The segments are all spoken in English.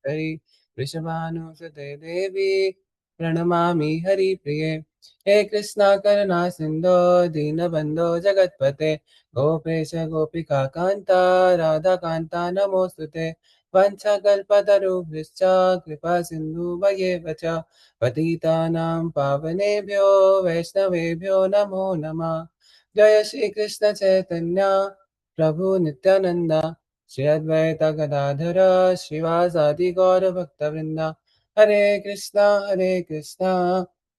हरि वृषभानुसुते देवी प्रणमामि हरिप्रिये। हे कृष्णा करुणा सिन्धो दीनबन्धो जगत्पते गोपेश गोपिका कान्ता राधाकान्ता नमोऽस्तुते। वंशकल्पतरुभ्यश्च कृपा सिन्धुभयेव च पतितानां पावनेभ्यो वैष्णवेभ्यो नमो नमः। जय श्री कृष्ण चैतन्य प्रभु नित्यानंद श्री अद्वैत गदाधर श्रीवासादि गौर भक्तवृंदा। हरे Krishna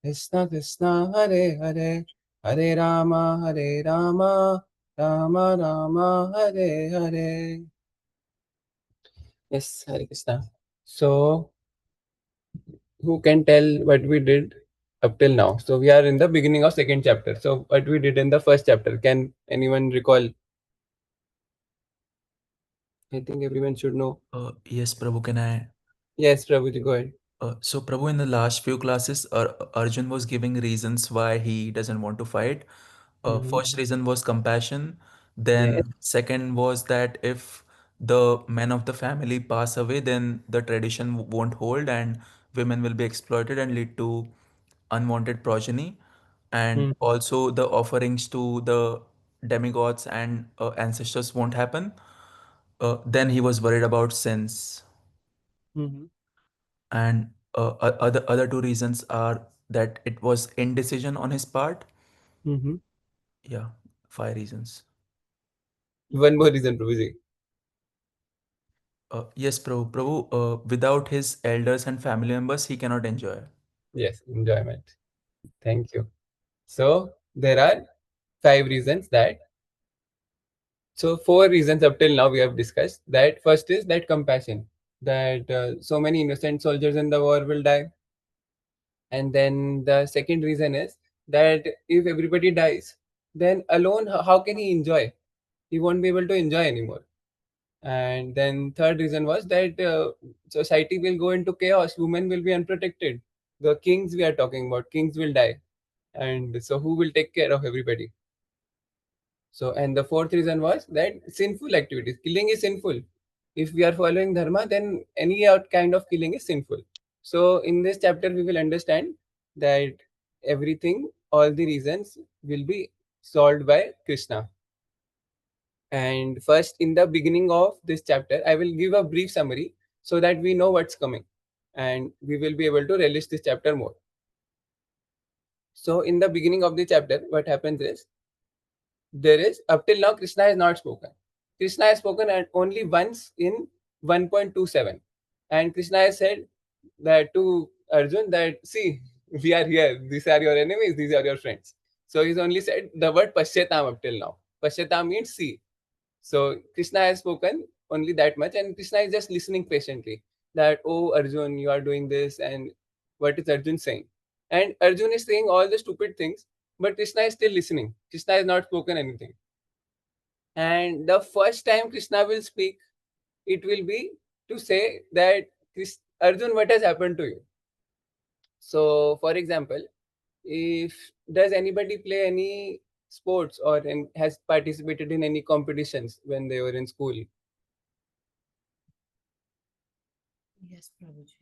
Krishna Krishna Hare Hare Hare Ram Ram Ram Hare Hare. Yes, Hare Krishna. So who can tell what we did up till now? So we are in the beginning of second chapter. So what we did in the first chapter, can anyone recall? I think everyone should know. Yes, Prabhu, can I? Yes, Prabhuji, go ahead. So, Prabhu, in the last few classes, Arjun was giving reasons why he doesn't want to fight. Mhm. First reason was compassion. Yes. Then, second was that if the men of the family pass away, then the tradition won't hold and women will be exploited and lead to unwanted progeny. And Mm-hmm. also, the offerings to the demigods and ancestors won't happen. Then he was worried about sins. Mm-hmm. And other two reasons are that it was indecision on his part. Mm-hmm. Yeah, five reasons. One more reason, Prabhuji. Yes, Prabhu, without his elders and family members, he cannot enjoy. Yes, enjoyment. Thank you. So there are five reasons that. So four reasons up till now we have discussed. That first is that compassion. That so many innocent soldiers in the war will die. And then the second reason is that if everybody dies, then alone how can he enjoy? He won't be able to enjoy anymore. And then third reason was that society will go into chaos. Women will be unprotected. The kings we are talking about, kings will die, and so who will take care of everybody? So, and the fourth reason was that sinful activities. Killing is sinful. If we are following dharma, then any kind of killing is sinful. So, in this chapter, we will understand that everything, all the reasons will be solved by Krishna. And first, in the beginning of this chapter, I will give a brief summary so that we know what's coming and we will be able to relish this chapter more. So, in the beginning of the chapter, what happens is there is up till now Krishna has not spoken. Krishna has spoken only once in 1.27, and Krishna has said that to Arjun that see, we are here. These are your enemies. These are your friends. So he's only said the word Pashyatam up till now. Pashyatam means see. So Krishna has spoken only that much, and Krishna is just listening patiently. That oh Arjun, you are doing this, and what is Arjun saying? And Arjun is saying all the stupid things, but Krishna is still listening. Krishna has not spoken anything. And the first time Krishna will speak, it will be to say that Arjun, what has happened to you? So, for example, if does anybody play any sports or has participated in any competitions when they were in school? Yes, Prabhuji.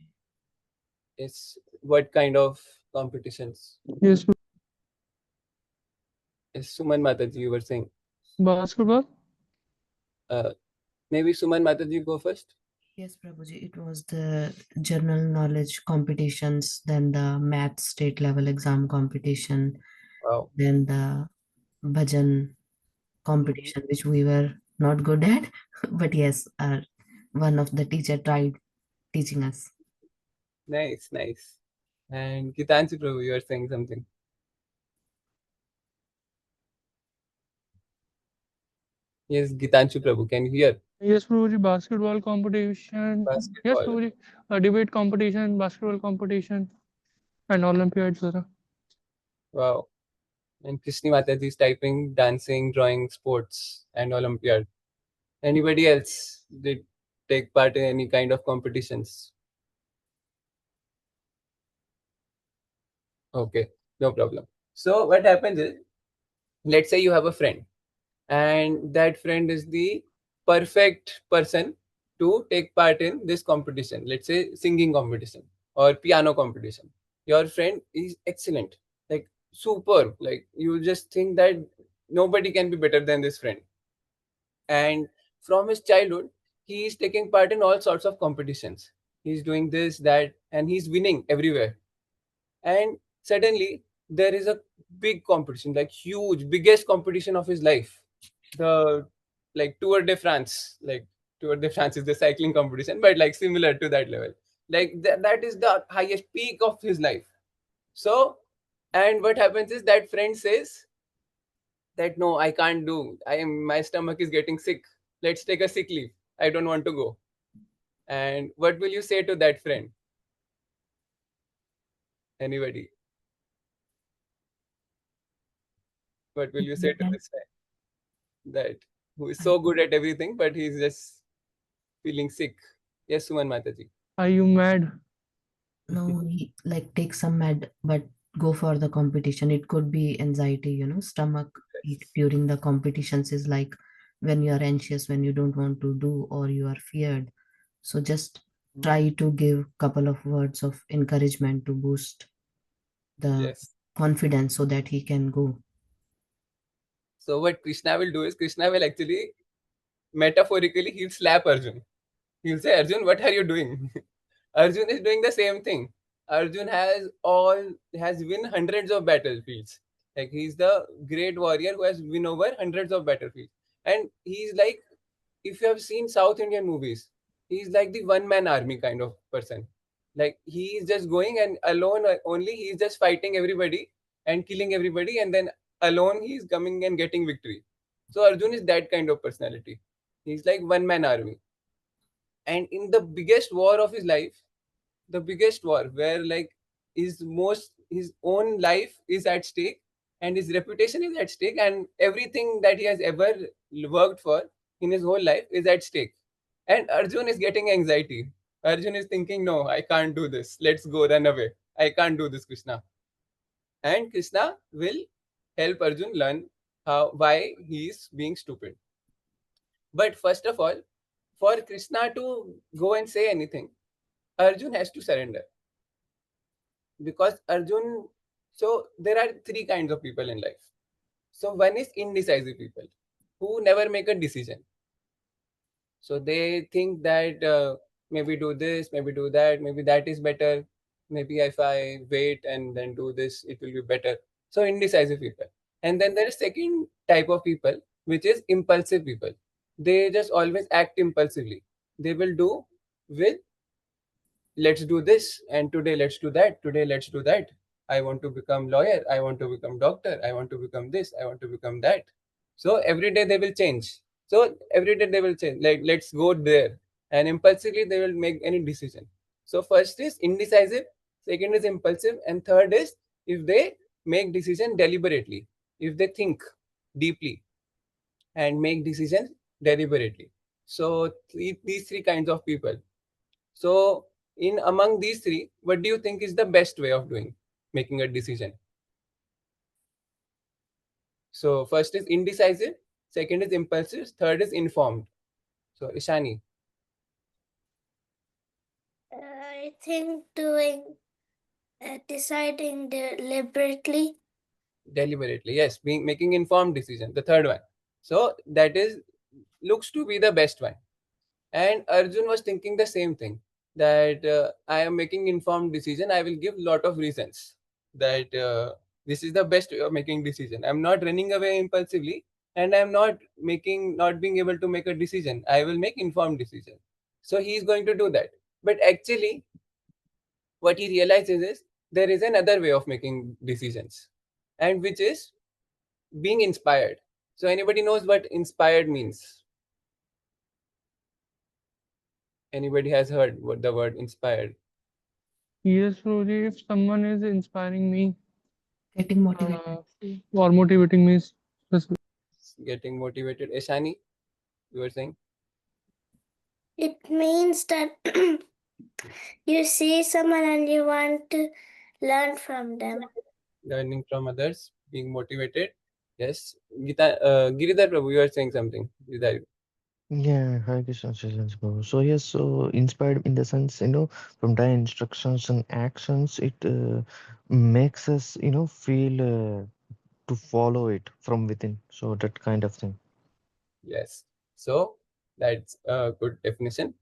Is what kind of competitions? Yes, Is Suman Mataji you were saying? basketball. Uh, Maybe Suman Mataji go first. Yes, Prabhuji. It was the general knowledge competitions, then the math state level exam competition, Wow. then the bhajan Mhm. competition, which we were not good at, but yes, one of the teacher tried teaching us. Nice, nice. And Gitansi Prabhu, you are saying something. Yes, Gitanshi Prabhu, can you hear? Yes, Prabhuji, basketball competition. Yes, Basketball. Prabhuji, debate competition, basketball competition, and Olympiads. Sir. Wow. And Krishni Mataji is typing, dancing, drawing, sports, and Olympiad. Anybody else did take part in any kind of competitions? Okay, no problem. So what happens is, let's say you have a friend, and that friend is the perfect person to take part in this competition, let's say singing competition or piano competition. Your friend is excellent, like superb, like you just think that nobody can be better than this friend. And from his childhood, he is taking part in all sorts of competitions. He's doing this, that, and he's winning everywhere. And suddenly there is a big competition, like huge, biggest competition of his life, the like Tour de France. Like Tour de France is the cycling competition, but like similar to that level. Like that is the highest peak of his life. So, and what happens is that friend says that no, I can't do. My stomach is getting sick. Let's take a sick leave. I don't want to go. And what will you say to that friend? Anybody? What will you say to this friend? That who is so good at everything, but he's just feeling sick. Yes, Suman Mataji. Are you mad? No, like take some med, but go for the competition. It could be anxiety, stomach ache Yes. during the competitions is like when you are anxious, when you don't want to do or you are feared. So just try to give couple of words of encouragement to boost the Yes. confidence so that he can go. So what Krishna will do is Krishna will actually metaphorically he'll slap Arjun. He'll say, Arjun, what are you doing? Arjun is doing the same thing. Arjun has win hundreds of battlefields. Like he's the great warrior who has win over hundreds of battlefields. And he's like, if you have seen South Indian movies, he's like the one man army kind of person. Like he's just going and alone only he's just fighting everybody and killing everybody, and then alone he's coming and getting victory. So Arjun is that kind of personality. He's like one man army. And in the biggest war of his life, the biggest war where like his own life is at stake and his reputation is at stake and everything that he has ever worked for in his whole life is at stake, and Arjun is getting anxiety. Arjun is thinking, no, I can't do this, let's go, run away, I can't do this, Krishna. And Krishna will help Arjun learn how why he is being stupid. But first of all, for Krishna to go and say anything, Arjun has to surrender. Because Arjun, so there are three kinds of people in life. So one is indecisive people who never make a decision. So they think that maybe do this, maybe do that, maybe that is better. Maybe if I wait and then do this, it will be better. So indecisive people. And then there is second type of people, which is impulsive people. They just always act impulsively. They will do with let's do this, and today let's do that, today let's do that. I want to become lawyer, I want to become doctor, I want to become this, I want to become that. So every day they will change. So every day they will change, like let's go there, and impulsively they will make any decision. So first is indecisive, second is impulsive, and third is if they make decision deliberately, if they think deeply and make decisions deliberately. So these three kinds of people. So, in among these three, what do you think is the best way of doing making a decision? So, first is indecisive, second is impulsive, third is informed. So, Ishani, I think doing deciding deliberately. deliberately, yes, being making informed decision. The third one. So that is looks to be the best one. And Arjun was thinking the same thing, that I am making informed decision. I will give lot of reasons that this is the best way of making decision. I'm not running away impulsively, and I'm not being able to make a decision. I will make informed decision. So he is going to do that. But actually, what he realizes is there is another way of making decisions, and which is being inspired. So anybody knows what inspired means? Anybody has heard what the word inspired? Yes, Roji, if someone is inspiring me Getting motivated. uh, or motivating me, Getting motivated. Ishani, you were saying? It means that you see someone and you want to learn from them. Learning from others, being motivated. Yes. Giridhar Prabhu, you are saying something. Giridhar. Yeah, Hare Krishna, Children's Guru. So yes, so inspired in the sense, from the instructions and actions, it makes us, feel to follow it from within. So that kind of thing. Yes. So that's a good definition.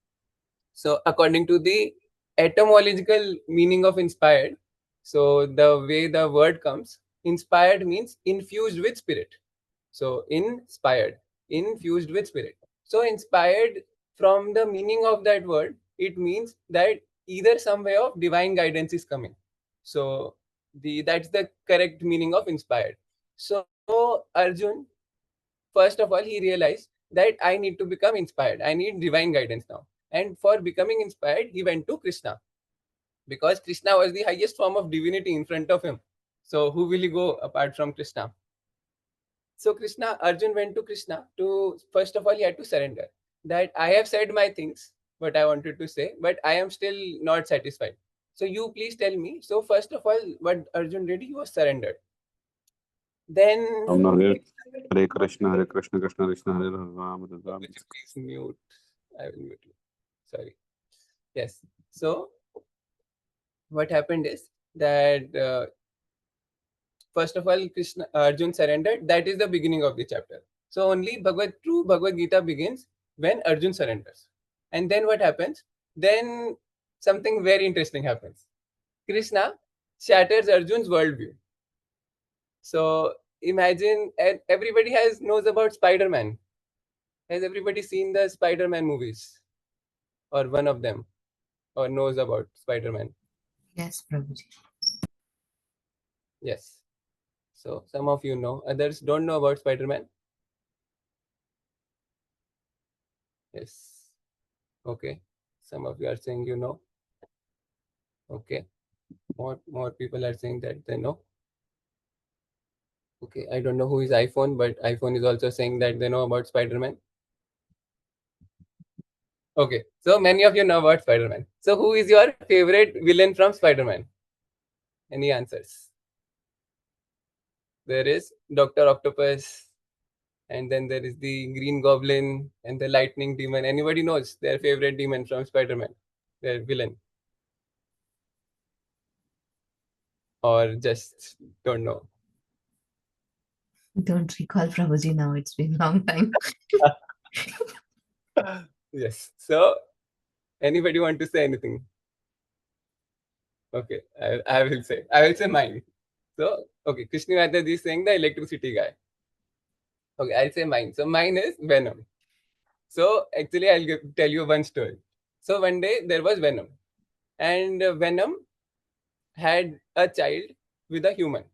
So according to the etymological meaning of inspired, so the way the word comes, inspired means infused with spirit. So inspired, infused with spirit. So inspired, from the meaning of that word, it means that either some way of divine guidance is coming. So that's the correct meaning of inspired. So Arjun, first of all, he realized that I need to become inspired. I need divine guidance now. And for becoming inspired, he went to Krishna, because Krishna was the highest form of divinity in front of him. So who will he go apart from Krishna? So Arjun went to Krishna to, first of all, he had to surrender. That I have said my things, what I wanted to say, but I am still not satisfied. So you please tell me. So first of all, what Arjun did, he was surrendered. Then, I'm not here. Hare Krishna, Hare Krishna, Krishna Krishna, Hare Ram, Hare Ram. would you please mute? I will mute you. Sorry. Yes. So what happened is that first of all, Arjun surrendered. That is the beginning of the chapter. So only true Bhagavad-gītā begins when Arjun surrenders. And then what happens? Then something very interesting happens. Krishna shatters Arjun's worldview. So imagine, everybody knows about Spider-Man. Has everybody seen the Spider-Man movies? Or one of them? Or knows about Spider-Man? Yes, Prabhuji. Yes. So some of you know, others don't know about Spider-Man. Yes. Okay. Some of you are saying you know. Okay. More people are saying that they know. Okay. I don't know who is iPhone, but iPhone is also saying that they know about Spider-Man. Okay. So many of you know about Spider-Man. So who is your favorite villain from Spider-Man? Any answers? There is Dr. Octopus, and then there is the Green Goblin and the Lightning Demon. Anybody knows their favorite demon from Spider-Man? Their villain? Or just don't know? Don't recall Prabhuji now. It's been a long time. Yes. So anybody want to say anything? Okay, I will say. I will say mine. So, okay, Krishna Mehta is saying the electricity guy. Okay, I'll say mine. So mine is Venom. So actually, tell you one story. So one day there was Venom, and Venom had a child with a human,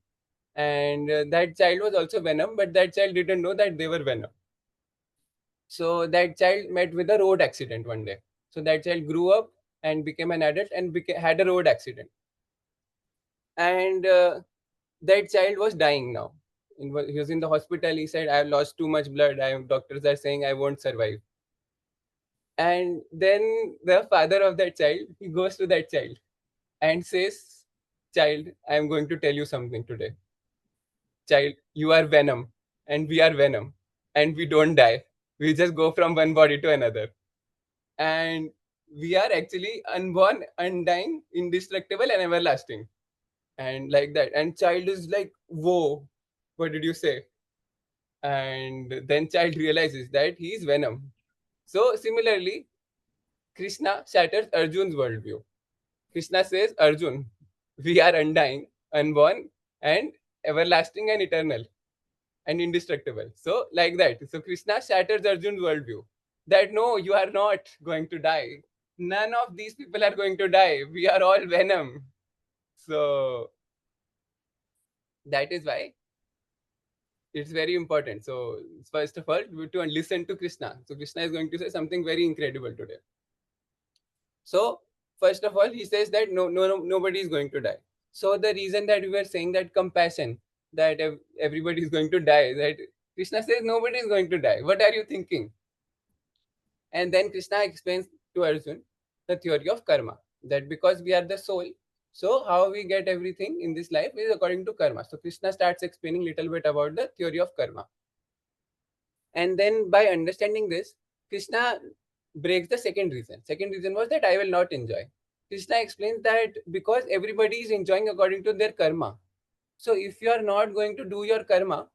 and that child was also Venom, but that child didn't know that they were Venom. So that child met with a road accident one day. So that child grew up and became an adult and had a road accident. And that child was dying now. He was in the hospital. He said, "I've lost too much blood. Doctors are saying I won't survive." And then the father of that child, he goes to that child and says, "Child, I am going to tell you something today. Child, you are Venom and we are Venom, and we don't die. We just go from one body to another. And we are actually unborn, undying, indestructible, and everlasting." And like that. And child is like, "Whoa, what did you say?" And then child realizes that he is Venom. So similarly, Krishna shatters Arjun's worldview. Krishna says, "Arjun, we are undying, unborn, and everlasting and eternal and indestructible." So like that. So Krishna shatters Arjun's worldview. That no, you are not going to die. None of these people are going to die. We are all Venom. So that is why it's very important. So first of all, to listen to Krishna. So Krishna is going to say something very incredible today. So first of all, he says that nobody is going to die. So the reason that we were saying that compassion, that everybody is going to die, that Krishna says nobody is going to die. What are you thinking? And then Krishna explains to Arjun the theory of karma, that because we are the soul, so how we get everything in this life is according to karma. So Krishna starts explaining little bit about the theory of karma. And then by understanding this, Krishna breaks the second reason. Second reason was that I will not enjoy. Krishna explains that because everybody is enjoying according to their karma. So if you are not going to do your karma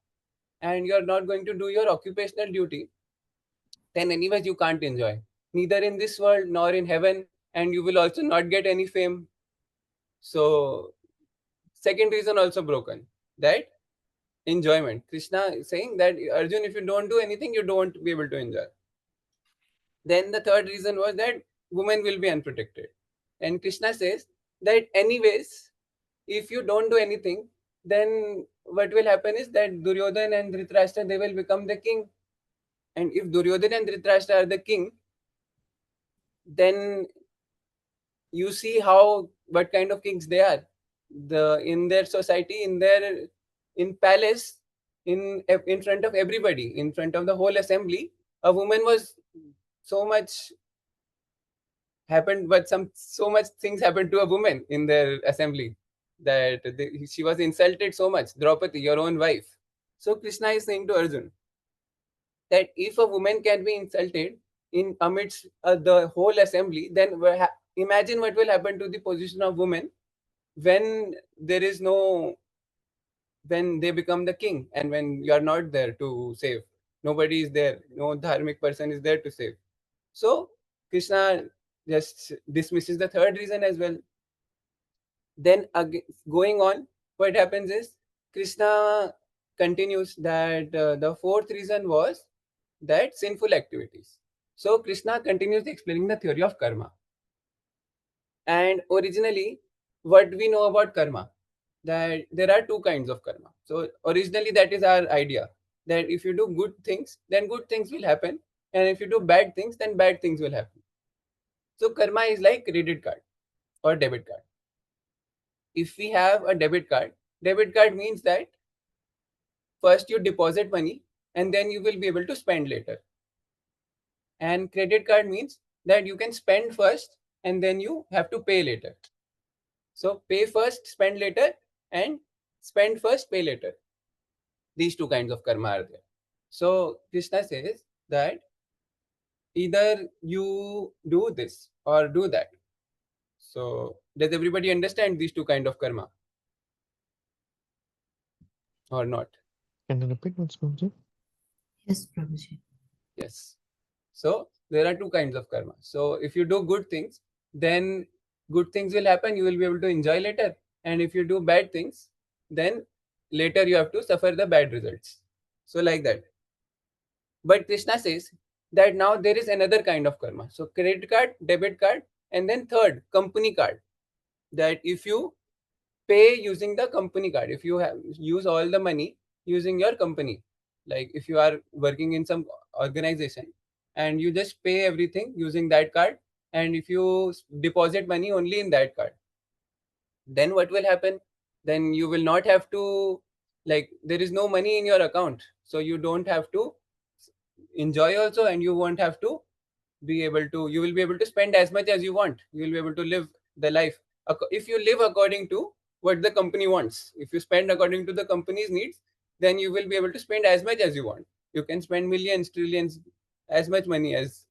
and you are not going to do your occupational duty, then anyways you can't enjoy. Neither in this world nor in heaven, and you will also not get any fame. So second reason also broken. That enjoyment. Krishna is saying that Arjun, if you don't do anything, you don't be able to enjoy. Then the third reason was that women will be unprotected. And Krishna says that anyways, if you don't do anything, then what will happen is that Duryodhana and Dhritarashtra, they will become the king. And if Duryodhana and Dhritarashtra are the king, then you see how what kind of kings they are. In their society, in palace, in front of everybody, in front of the whole assembly, a woman was so much happened, but so much things happened to a woman in their assembly that she was insulted so much. Draupadi, your own wife. So Krishna is saying to Arjun that if a woman can be insulted in amidst the whole assembly, then imagine what will happen to the position of women when there is no, when they become the king and when you are not there to save. Nobody is there. No dharmic person is there to save. So Krishna just dismisses the third reason as well. Then again, going on, what happens is Krishna continues that the fourth reason was that sinful activities. So Krishna continues explaining the theory of karma. And originally, what we know about karma, that there are two kinds of karma. So originally, that is our idea, that if you do good things, then good things will happen, and if you do bad things, then bad things will happen. So karma is like credit card or debit card. If we have a debit card means that first you deposit money and then you will be able to spend later. And credit card means that you can spend first and then you have to pay later. So pay first, spend later, and spend first, pay later. These two kinds of karma are there. So Krishna says that either you do this or do that. So does everybody understand these two kind of karma or not? Can you repeat once more, sir? Yes, Prabhuji. Yes. So there are two kinds of karma. So if you do good things, then good things will happen. You will be able to enjoy later. And if you do bad things, then later you have to suffer the bad results. So like that. But Krishna says that now there is another kind of karma. So credit card, debit card, and then third, company card. That if you pay using the company card, if you have use all the money using your company, like if you are working in some organization and you just pay everything using that card, and if you deposit money only in that card, then what will happen? Then you will not have to, like, there is no money in your account, so you don't have to enjoy also, and you won't have to be able to, you will be able to spend as much as you want. You will be able to live the life if you live according to what the company wants. If you spend according to the company's needs, then you will be able to spend as much as you want. You can spend millions, trillions, as much money as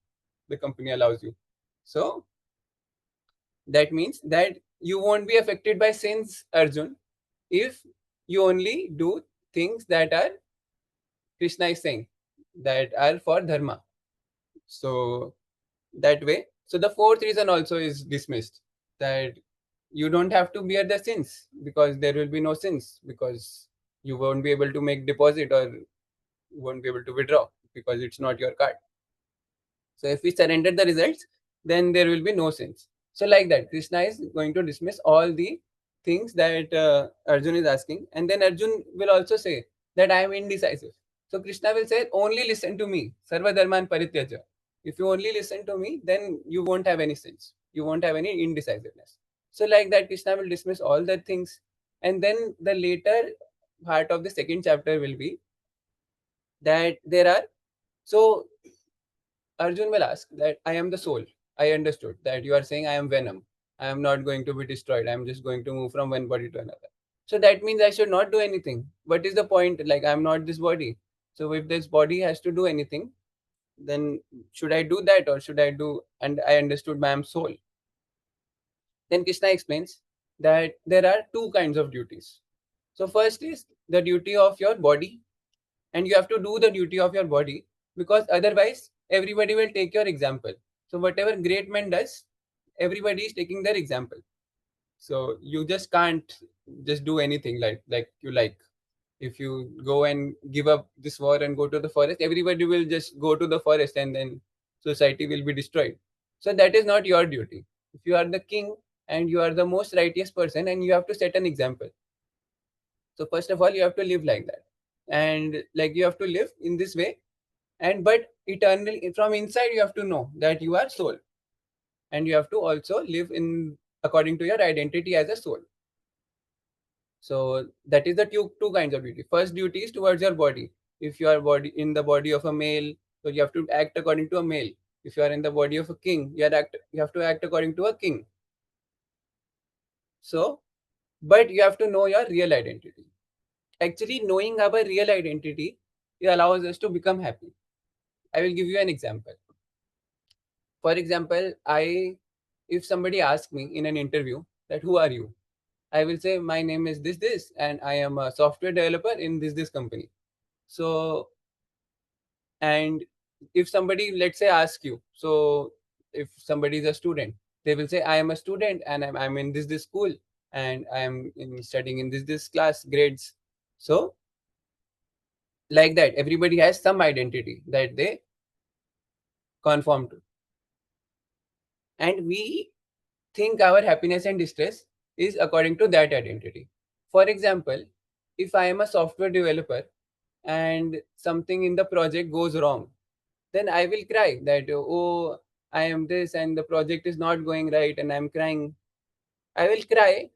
the company allows you. So that means that you won't be affected by sins, Arjun, if you only do things that are, Krishna is saying, that are for dharma. So that way. So the fourth reason also is dismissed, that you don't have to bear the sins because there will be no sins, because you won't be able to make deposit or won't be able to withdraw because it's not your card. So if we surrender the results, then there will be no sins. So like that, Krishna is going to dismiss all the things that Arjun is asking, and then Arjun will also say that I am indecisive. So Krishna will say, only listen to me, sarva dharman parityaja. If you only listen to me, then you won't have any sins. You won't have any indecisiveness. So like that, Krishna will dismiss all the things, and then the later part of the second chapter will be that there are, so Arjun will ask that I am the soul. I understood that you are saying I am venom. I am not going to be destroyed. I am just going to move from one body to another. So that means I should not do anything. What is the point? Like, I am not this body. So if this body has to do anything, then should I do that or should I do? And I understood I am soul. Then Krishna explains that there are two kinds of duties. So first is the duty of your body, and you have to do the duty of your body, because otherwise everybody will take your example. So whatever great man does, everybody is taking their example. So you just can't just do anything like you like. If you go and give up this war and go to the forest, everybody will just go to the forest, and then society will be destroyed. So that is not your duty. If you are the king and you are the most righteous person, and you have to set an example. So first of all, you have to live like that, and like you have to live in this way. And but eternally from inside, you have to know that you are soul, and you have to also live in according to your identity as a soul. So that is the two kinds of duty. First duty is towards your body. If you are body in the body of a male, so you have to act according to a male. If you are in the body of a king, you have to act according to a king. So, but you have to know your real identity. Actually, knowing our real identity, it allows us to become happy. I will give you an example. For example, if somebody asks me in an interview that who are you, I will say my name is this, and I am a software developer in this company. So, and if somebody, let's say, ask you, so if somebody is a student, they will say I am a student, and I'm in this school, and I'm studying in this class grades. So like that, everybody has some identity that they conform to, and we think our happiness and distress is according to that identity. For example, if I am a software developer and something in the project goes wrong, then I will cry that, oh, I am this and the project is not going right, and I'm crying. I will cry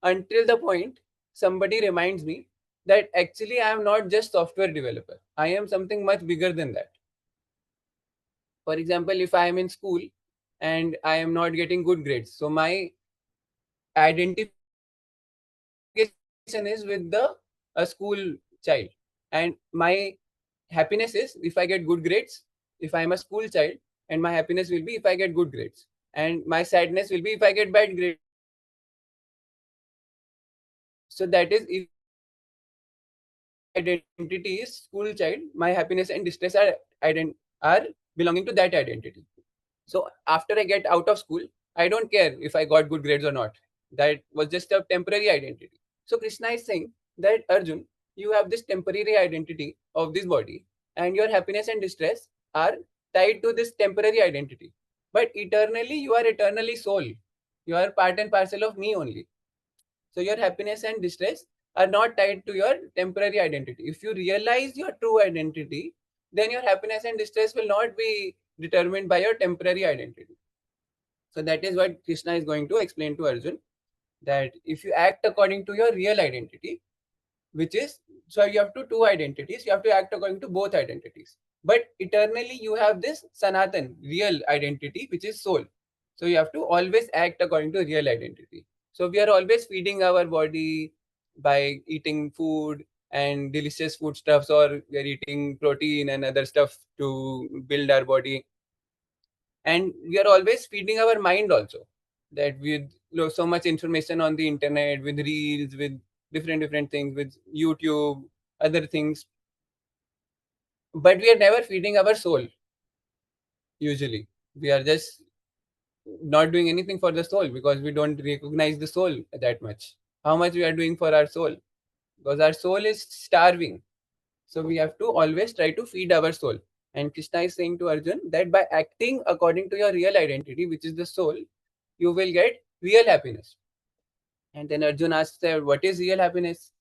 until the point somebody reminds me that actually I am not just software developer. I am something much bigger than that. For example, if I am in school and I am not getting good grades, so my identification is with a school child, and my happiness is if I get good grades. If I am a school child, and my happiness will be if I get good grades, and my sadness will be if I get bad grades. So that is, if my identity is school child, my happiness and distress are belonging to that identity. So after I get out of school, I don't care if I got good grades or not. That was just a temporary identity. So Krishna is saying that Arjun, you have this temporary identity of this body, and your happiness and distress are tied to this temporary identity. But eternally, you are eternally soul. You are part and parcel of me only. So your happiness and distress are not tied to your temporary identity. If you realize your true identity, then your happiness and distress will not be determined by your temporary identity. So that is what Krishna is going to explain to Arjun, that if you act according to your real identity, which is, so you have two identities, you have to act according to both identities. But eternally, you have this Sanatan, real identity, which is soul. So you have to always act according to real identity. So we are always feeding our body by eating food and delicious foodstuffs, or we are eating protein and other stuff to build our body. And we are always feeding our mind also, that with so much information on the internet, with reels, with different things, with YouTube, other things, but we are never feeding our soul. Usually we are just not doing anything for the soul, because we don't recognize the soul that much. How much we are doing for our soul, because our soul is starving. So we have to always try to feed our soul. And Krishna is saying to Arjun that by acting according to your real identity, which is the soul, you will get real happiness. And then Arjun asks, what is real happiness?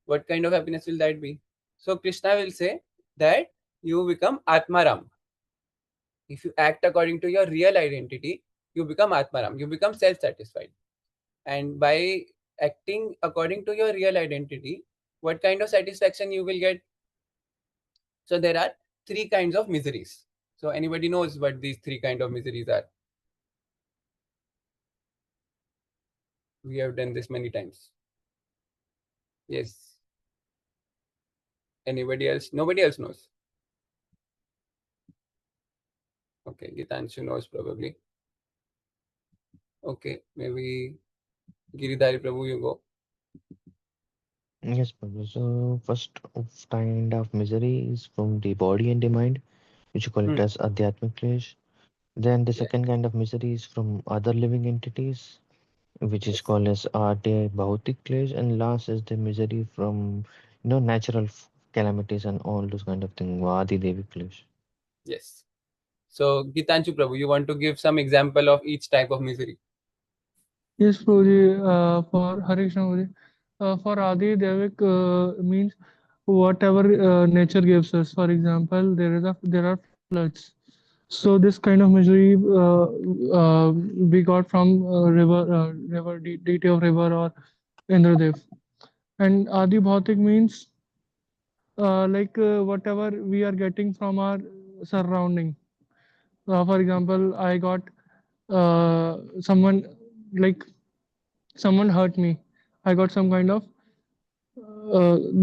What kind of happiness will that be? So Krishna will say that you become Atmaram. If you act according to your real identity, you become Atmaram. You become self-satisfied. And by acting according to your real identity, what kind of satisfaction you will get? So there are three kinds of miseries. So anybody knows what these three kind of miseries are? We have done this many times. Yes. Anybody else? Nobody else knows. Okay, Gitanshu knows probably. Okay, maybe Giridhari Prabhu, you go. Yes, Prabhu. So first of kind of misery is from the body and the mind, which you call it Hmm. as adhyatmic klesh. Then the Yeah. second kind of misery is from other living entities, which is Yes. called as Arte Bhautik Klesh, and last is the misery from natural calamities and all those kind of things, Vadi Devi Klesh. Yes. So Gitanshu Prabhu, you want to give some example of each type of misery? Yes, Prabhuji, for Hare Krishna Prabhuji, for Adi Devik means whatever nature gives us. For example, there are floods. So this kind of misery we got from deity of river or Indradev. And Adi Bhautik means whatever we are getting from our surrounding. For example, I got someone like someone hurt me. I got some kind of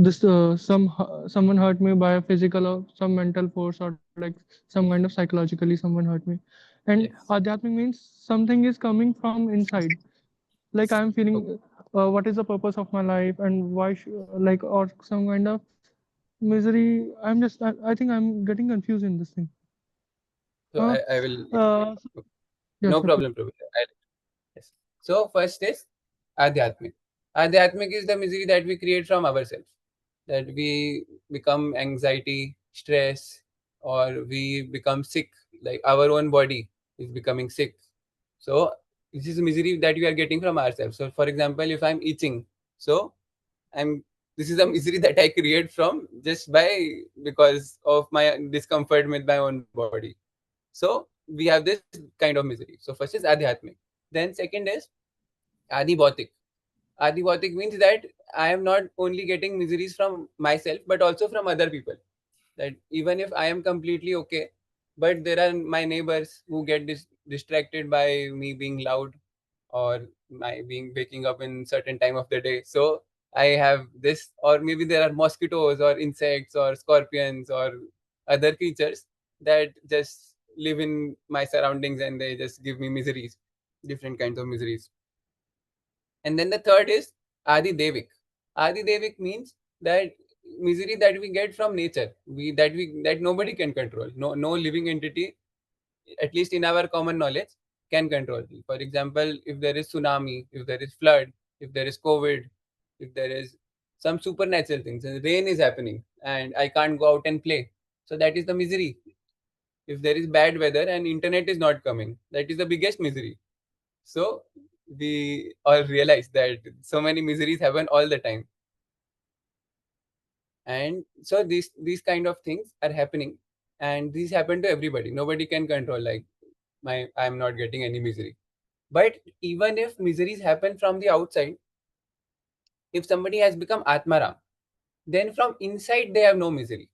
this someone hurt me by a physical or some mental force, or like some kind of psychologically someone hurt me. And Yes. adhyatmic means something is coming from inside, like I'm feeling Okay. what is the purpose of my life, and why like, or some kind of misery. I think I'm getting confused in this thing. So I will explain. uh Okay. yes, No sir, problem, Prabhu. Yes. So first is Adhyatmic. Adhyatmic is the misery that we create from ourselves. That we become anxiety, stress, or we become sick. Like our own body is becoming sick. So this is misery that we are getting from ourselves. So for example, if I'm itching, so I'm this is a misery that I create from just by because of my discomfort with my own body. So we have this kind of misery. So first is Adhyatmic. Then second is Adibhautik. Adibhautik means that I am not only getting miseries from myself but also from other people. That even if I am completely okay, but there are my neighbors who get distracted by me being loud or my being waking up in certain time of the day. So I have this, or maybe there are mosquitoes or insects or scorpions or other creatures that just live in my surroundings and they just give me miseries, different kinds of miseries. And then the third is Adi Devik. Adi Devik means that misery that we get from nature, that nobody can control. No living entity, at least in our common knowledge, can control. For example, if there is tsunami, if there is flood, if there is COVID, if there is some supernatural things, and rain is happening, and I can't go out and play. So that is the misery. If there is bad weather and internet is not coming, that is the biggest misery. So we all realize that so many miseries happen all the time, and so these kind of things are happening, and these happen to everybody. Nobody can control like I'm not getting any misery. But even if miseries happen from the outside, if somebody has become Atmaram, then from inside they have no misery.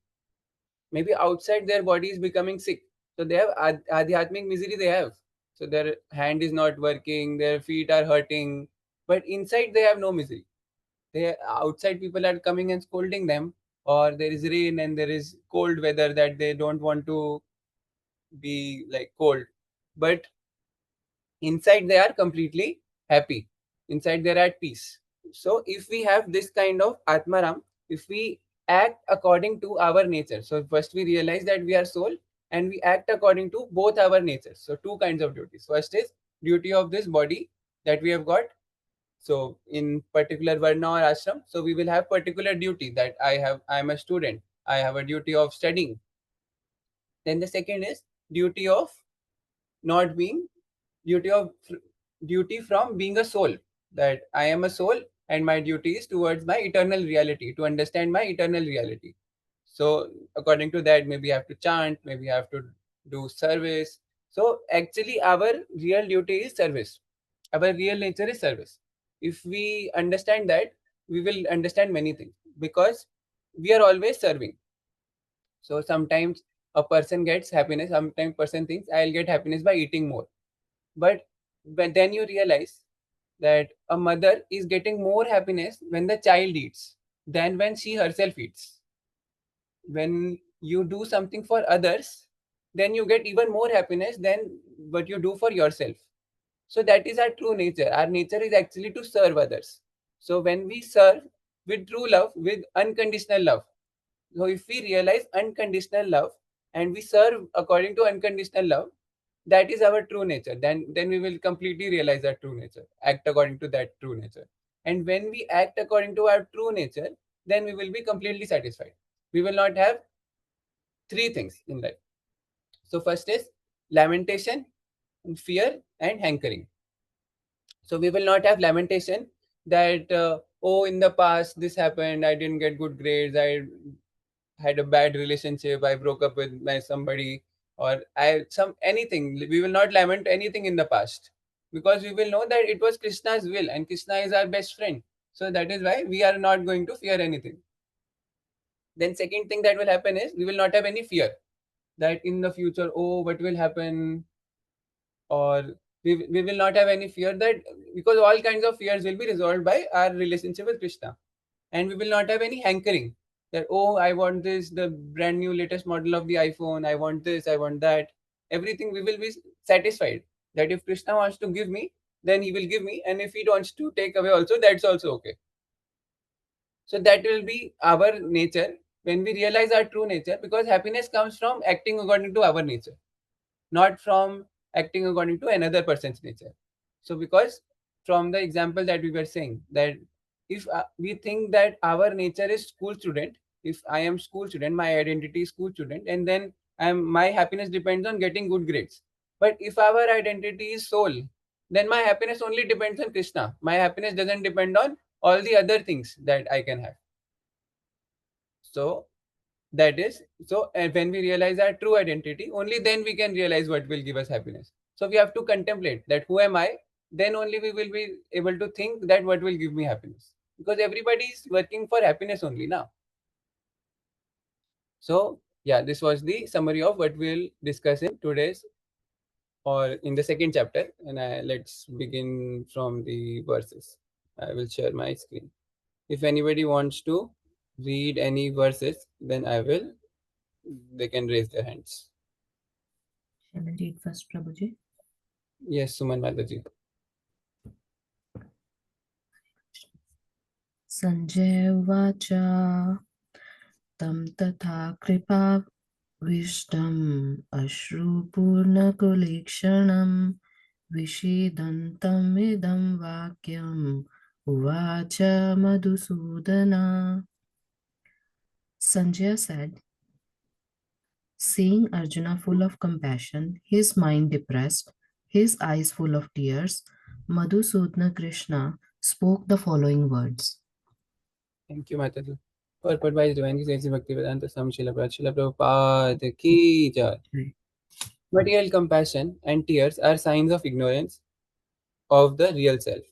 Maybe outside their body is becoming sick, so they have adhyatmic misery they have. So their hand is not working, their feet are hurting, but inside they have no misery. They outside people are coming and scolding them, or there is rain and there is cold weather that they don't want to be like cold, but inside they are completely happy, inside they're at peace. So if we have this kind of atmaram, if we act according to our nature, so first we realize that we are soul and we act according to both our natures. So two kinds of duties. First is duty of this body that we have got. So in particular varna or ashram, so we will have particular duty that I am a student, I have a duty of studying. Then the second is duty of not being duty of duty from being a soul, that I am a soul and my duty is towards my eternal reality, to understand my eternal reality. So according to that, maybe I have to chant, maybe I have to do service. So actually our real duty is service, our real nature is service. If we understand that, we will understand many things, because we are always serving. So sometimes a person gets happiness, sometimes person thinks I'll get happiness by eating more. But then you realize that a mother is getting more happiness when the child eats than when she herself eats. When you do something for others, then you get even more happiness than what you do for yourself. So that is our true nature. Our nature is actually to serve others. So when we serve with true love, with unconditional love, so if we realize unconditional love and we serve according to unconditional love, that is our true nature. Then we will completely realize our true nature, act according to that true nature. And when we act according to our true nature, then we will be completely satisfied. We will not have three things in life. So first is lamentation, fear, and hankering. So we will not have lamentation that oh, in the past this happened, I didn't get good grades, I had a bad relationship, I broke up with my somebody, or I some anything. We will not lament anything in the past, because we will know that it was Krishna's will and Krishna is our best friend. So that is why we are not going to fear anything. Then second thing that will happen is we will not have any fear that in the future, oh, what will happen, or we will not have any fear that, because all kinds of fears will be resolved by our relationship with Krishna. And we will not have any hankering that, oh, I want this, the brand new latest model of the iPhone, I want this, I want that. Everything we will be satisfied that if Krishna wants to give me, then he will give me, and if he wants to take away also, that's also okay. So that will be our nature when we realize our true nature, because happiness comes from acting according to our nature, not from acting according to another person's nature. So, because from the example that we were saying, that if we think that our nature is school student, if I am school student, my identity is school student, and then my happiness depends on getting good grades. But if our identity is soul, then my happiness only depends on Krishna. My happiness doesn't depend on all the other things that I can have. So that is so, and when we realize our true identity, only then we can realize what will give us happiness. So we have to contemplate that who am I, then only we will be able to think that what will give me happiness, because everybody is working for happiness only now. So yeah, this was the summary of what we'll discuss in today's, or in the second chapter. And let's begin from the verses. I will share my screen. If anybody wants to read any verses, then they can raise their hands. Shall I read first, Prabhuji? Yes, Suman Mataji. Sanjay Uvacha Tam Tatha Kripa Vishtam Ashrupunakulikshanam Vishidantam Idam Vakyam Uvacha Madhusudana. Sanjaya said, seeing Arjuna full of compassion, his mind depressed, his eyes full of tears, Madhusudana Krishna spoke the following words. Thank you, Mataji. Purport by Divine Grace Bhaktivedanta Swami Srila Prabhupada Ki Jai. Material compassion and tears are signs of ignorance of the real self.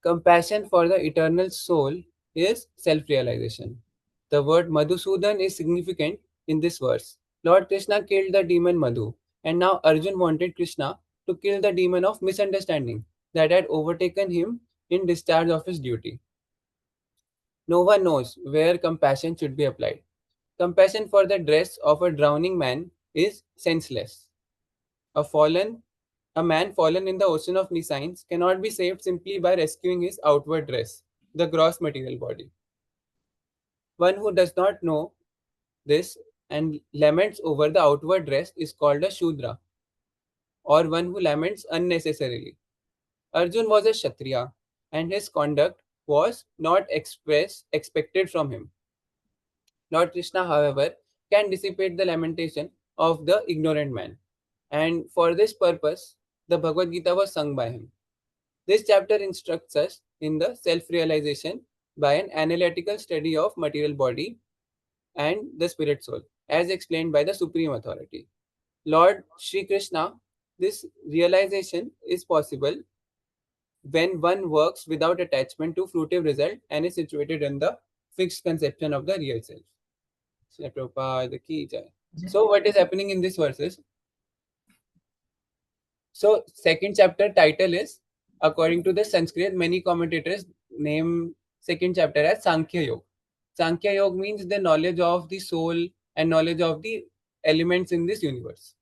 Compassion for the eternal soul is self-realization. The word Madhusudan is significant in this verse. Lord Krishna killed the demon Madhu, and now Arjun wanted Krishna to kill the demon of misunderstanding that had overtaken him in discharge of his duty. No one knows where compassion should be applied. Compassion for the dress of a drowning man is senseless. A man fallen in the ocean of nescience cannot be saved simply by rescuing his outward dress, the gross material body. One who does not know this and laments over the outward dress is called a Shudra, or one who laments unnecessarily. Arjun was a Kshatriya, and his conduct was not expected from him. Lord Krishna, however, can dissipate the lamentation of the ignorant man, and for this purpose, the Bhagavad-gītā was sung by him. This chapter instructs us in the self-realization by an analytical study of material body and the spirit soul, as explained by the Supreme Authority, Lord Sri Krishna. This realization is possible when one works without attachment to fruitive result and is situated in the fixed conception of the real self. So what is happening in this verses? So second chapter title is, according to the Sanskrit, many commentators name second chapter as Sankhya Yoga. Sankhya Yoga means the knowledge of the soul and knowledge of the elements in this universe.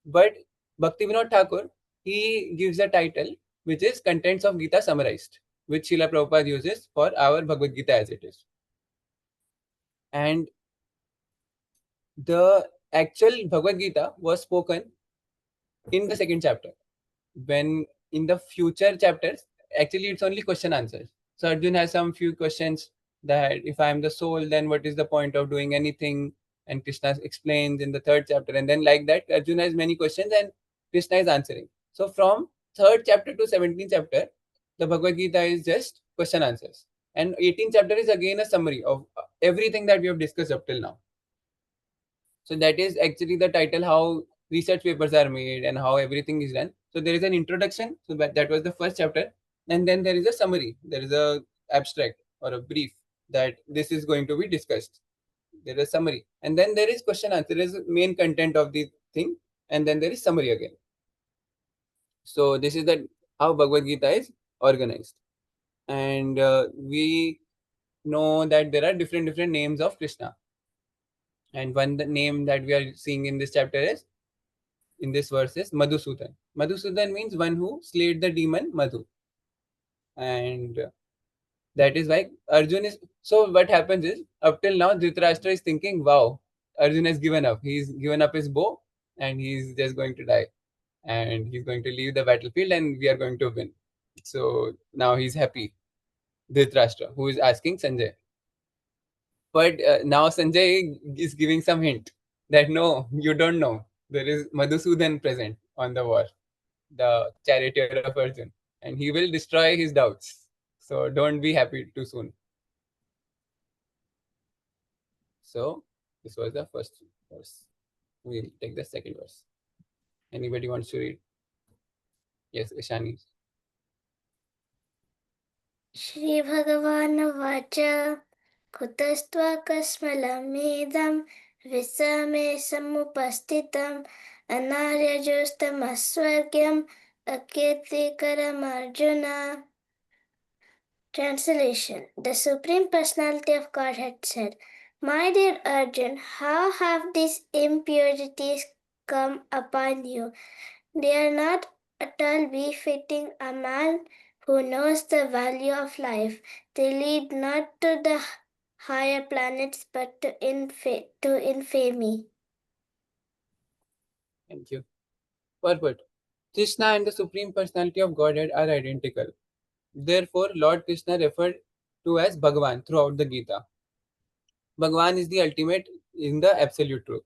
But Bhaktivinoda Thakur, he gives a title which is Contents of Gita Summarized, which Srila Prabhupada uses for our Bhagavad-gītā as it is. And the actual Bhagavad-gītā was spoken in the second chapter. When in the future chapters, actually it's only question answers. So Arjun has some few questions that if I am the soul, then what is the point of doing anything? And Krishna explains in the third chapter. And then like that, Arjun has many questions and Krishna is answering. So from third chapter to 17th chapter, the Bhagavad-gītā is just question answers. And 18th chapter is again a summary of everything that we have discussed up till now. So that is actually the title, how research papers are made and how everything is done. So there is an introduction. So that was the first chapter. And then there is a summary. There is a abstract or a brief that this is going to be discussed. There is a summary. And then there is question answer. There is main content of the thing. And then there is summary again. So this is the how Bhagavad-gītā is organized. And we know that there are different names of Krishna. And one the name that we are seeing in this chapter is, in this verse, is Madhusudan. Madhusudan means one who slayed the demon Madhu. And that is why Arjun is. So what happens is, up till now, Dhritarashtra is thinking, wow, Arjun has given up. He's given up his bow and he's just going to die. And he's going to leave the battlefield and we are going to win. So now he's happy. Dhritarashtra, who is asking Sanjay. But now Sanjay is giving some hint that no, you don't know. There is Madhusudan present on the war, the charioteer of Arjun, and he will destroy his doubts. So don't be happy too soon. So this was the first verse. We'll take the second verse. Anybody wants to read? Yes, Ishani. Shri Bhagavan Kutastva Visame Samupastitam Anaryajustam Akirtikaram Arjuna. Translation. The Supreme Personality of Godhead said, My dear Arjun, how have these impurities come upon you? They are not at all befitting a man who knows the value of life. They lead not to the higher planets but to infamy. Thank you. Purport. Krishna and the Supreme Personality of Godhead are identical. Therefore, Lord Krishna referred to as Bhagavan throughout the Gita. Bhagavan is the ultimate in the absolute truth.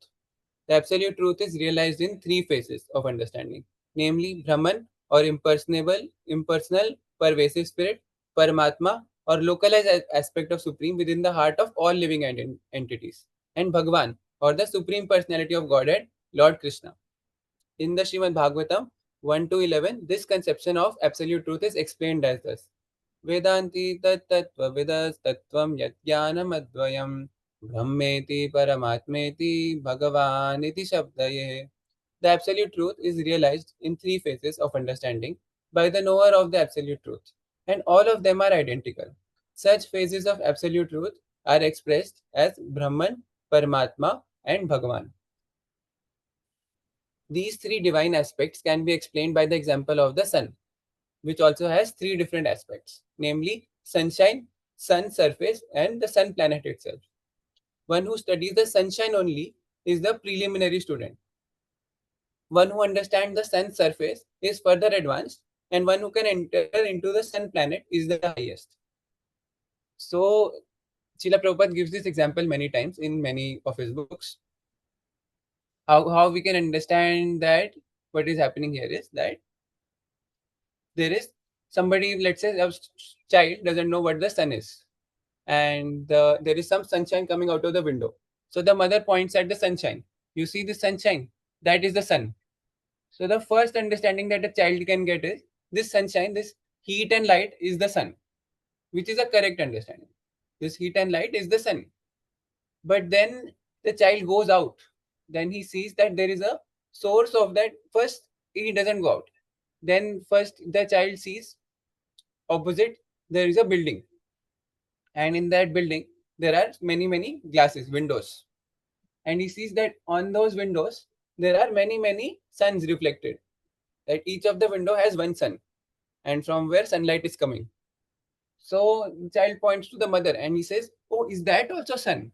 The absolute truth is realized in three phases of understanding, namely Brahman or impersonal, pervasive spirit, Paramatma or localized aspect of Supreme within the heart of all living entities, and Bhagavan or the Supreme Personality of Godhead, Lord Krishna. In the Srimad Bhagavatam 1 to 11, this conception of absolute truth is explained as thus. Vedanti tattva vidas tattvam yajnanam advayam brahmeti paramatmeti bhagavaniti shabdaye. The absolute truth is realized in three phases of understanding by the knower of the absolute truth, and all of them are identical. Such phases of absolute truth are expressed as Brahman, Paramatma, and Bhagavan. These three divine aspects can be explained by the example of the sun, which also has three different aspects, namely sunshine, sun surface, and the sun planet itself. One who studies the sunshine only is the preliminary student. One who understands the sun's surface is further advanced, and one who can enter into the sun planet is the highest. So, Srila Prabhupada gives this example many times in many of his books. How we can understand that what is happening here is that there is somebody, let's say a child doesn't know what the sun is, and there is some sunshine coming out of the window. So the mother points at the sunshine. You see the sunshine? That is the sun. So the first understanding that a child can get is this sunshine, this heat and light is the sun, which is a correct understanding. This heat and light is the sun. But then the child goes out. Then he sees that there is a source of that. First, he doesn't go out. Then first the child sees opposite there is a building. And in that building, there are many glasses, windows. and he sees that on those windows there are many suns reflected. That each of the window has one sun, and from where sunlight is coming. So the child points to the mother and he says, "Oh, is that also sun?"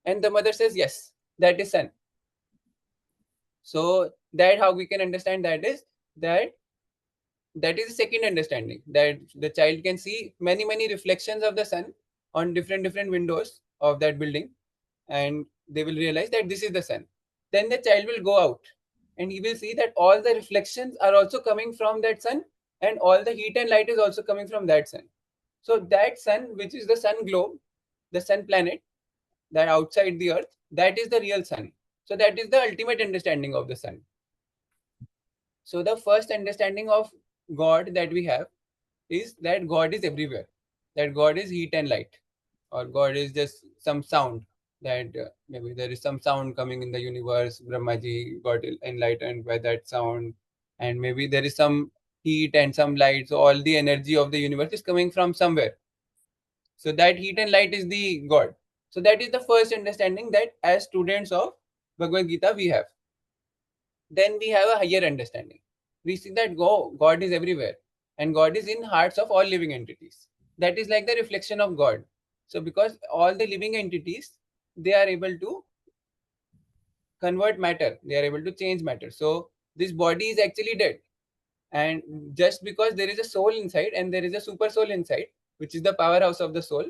And the mother says, "Yes, that is sun." So that how we can understand that that is the second understanding, that the child can see many reflections of the sun on different windows of that building, and they will realize that this is the sun. Then the child will go out and he will see that all the reflections are also coming from that sun, and all the heat and light is also coming from that sun. So that sun, which is the sun globe, the sun planet, that outside the earth, that is the real sun. So that is the ultimate understanding of the sun. So the first understanding of God that we have is that God is everywhere, that God is heat and light, or God is just some sound, that maybe there is some sound coming in the universe. Brahmaji got enlightened by that sound, and maybe there is some heat and some light. So all the energy of the universe is coming from somewhere. So that heat and light is the God. So that is the first understanding that as students of Bhagavad-gītā we have. Then we have a higher understanding. We see that God is everywhere, and God is in hearts of all living entities. That is like the reflection of God. So because all the living entities, they are able to convert matter, they are able to change matter. So this body is actually dead, and just because there is a soul inside and there is a super soul inside, which is the powerhouse of the soul,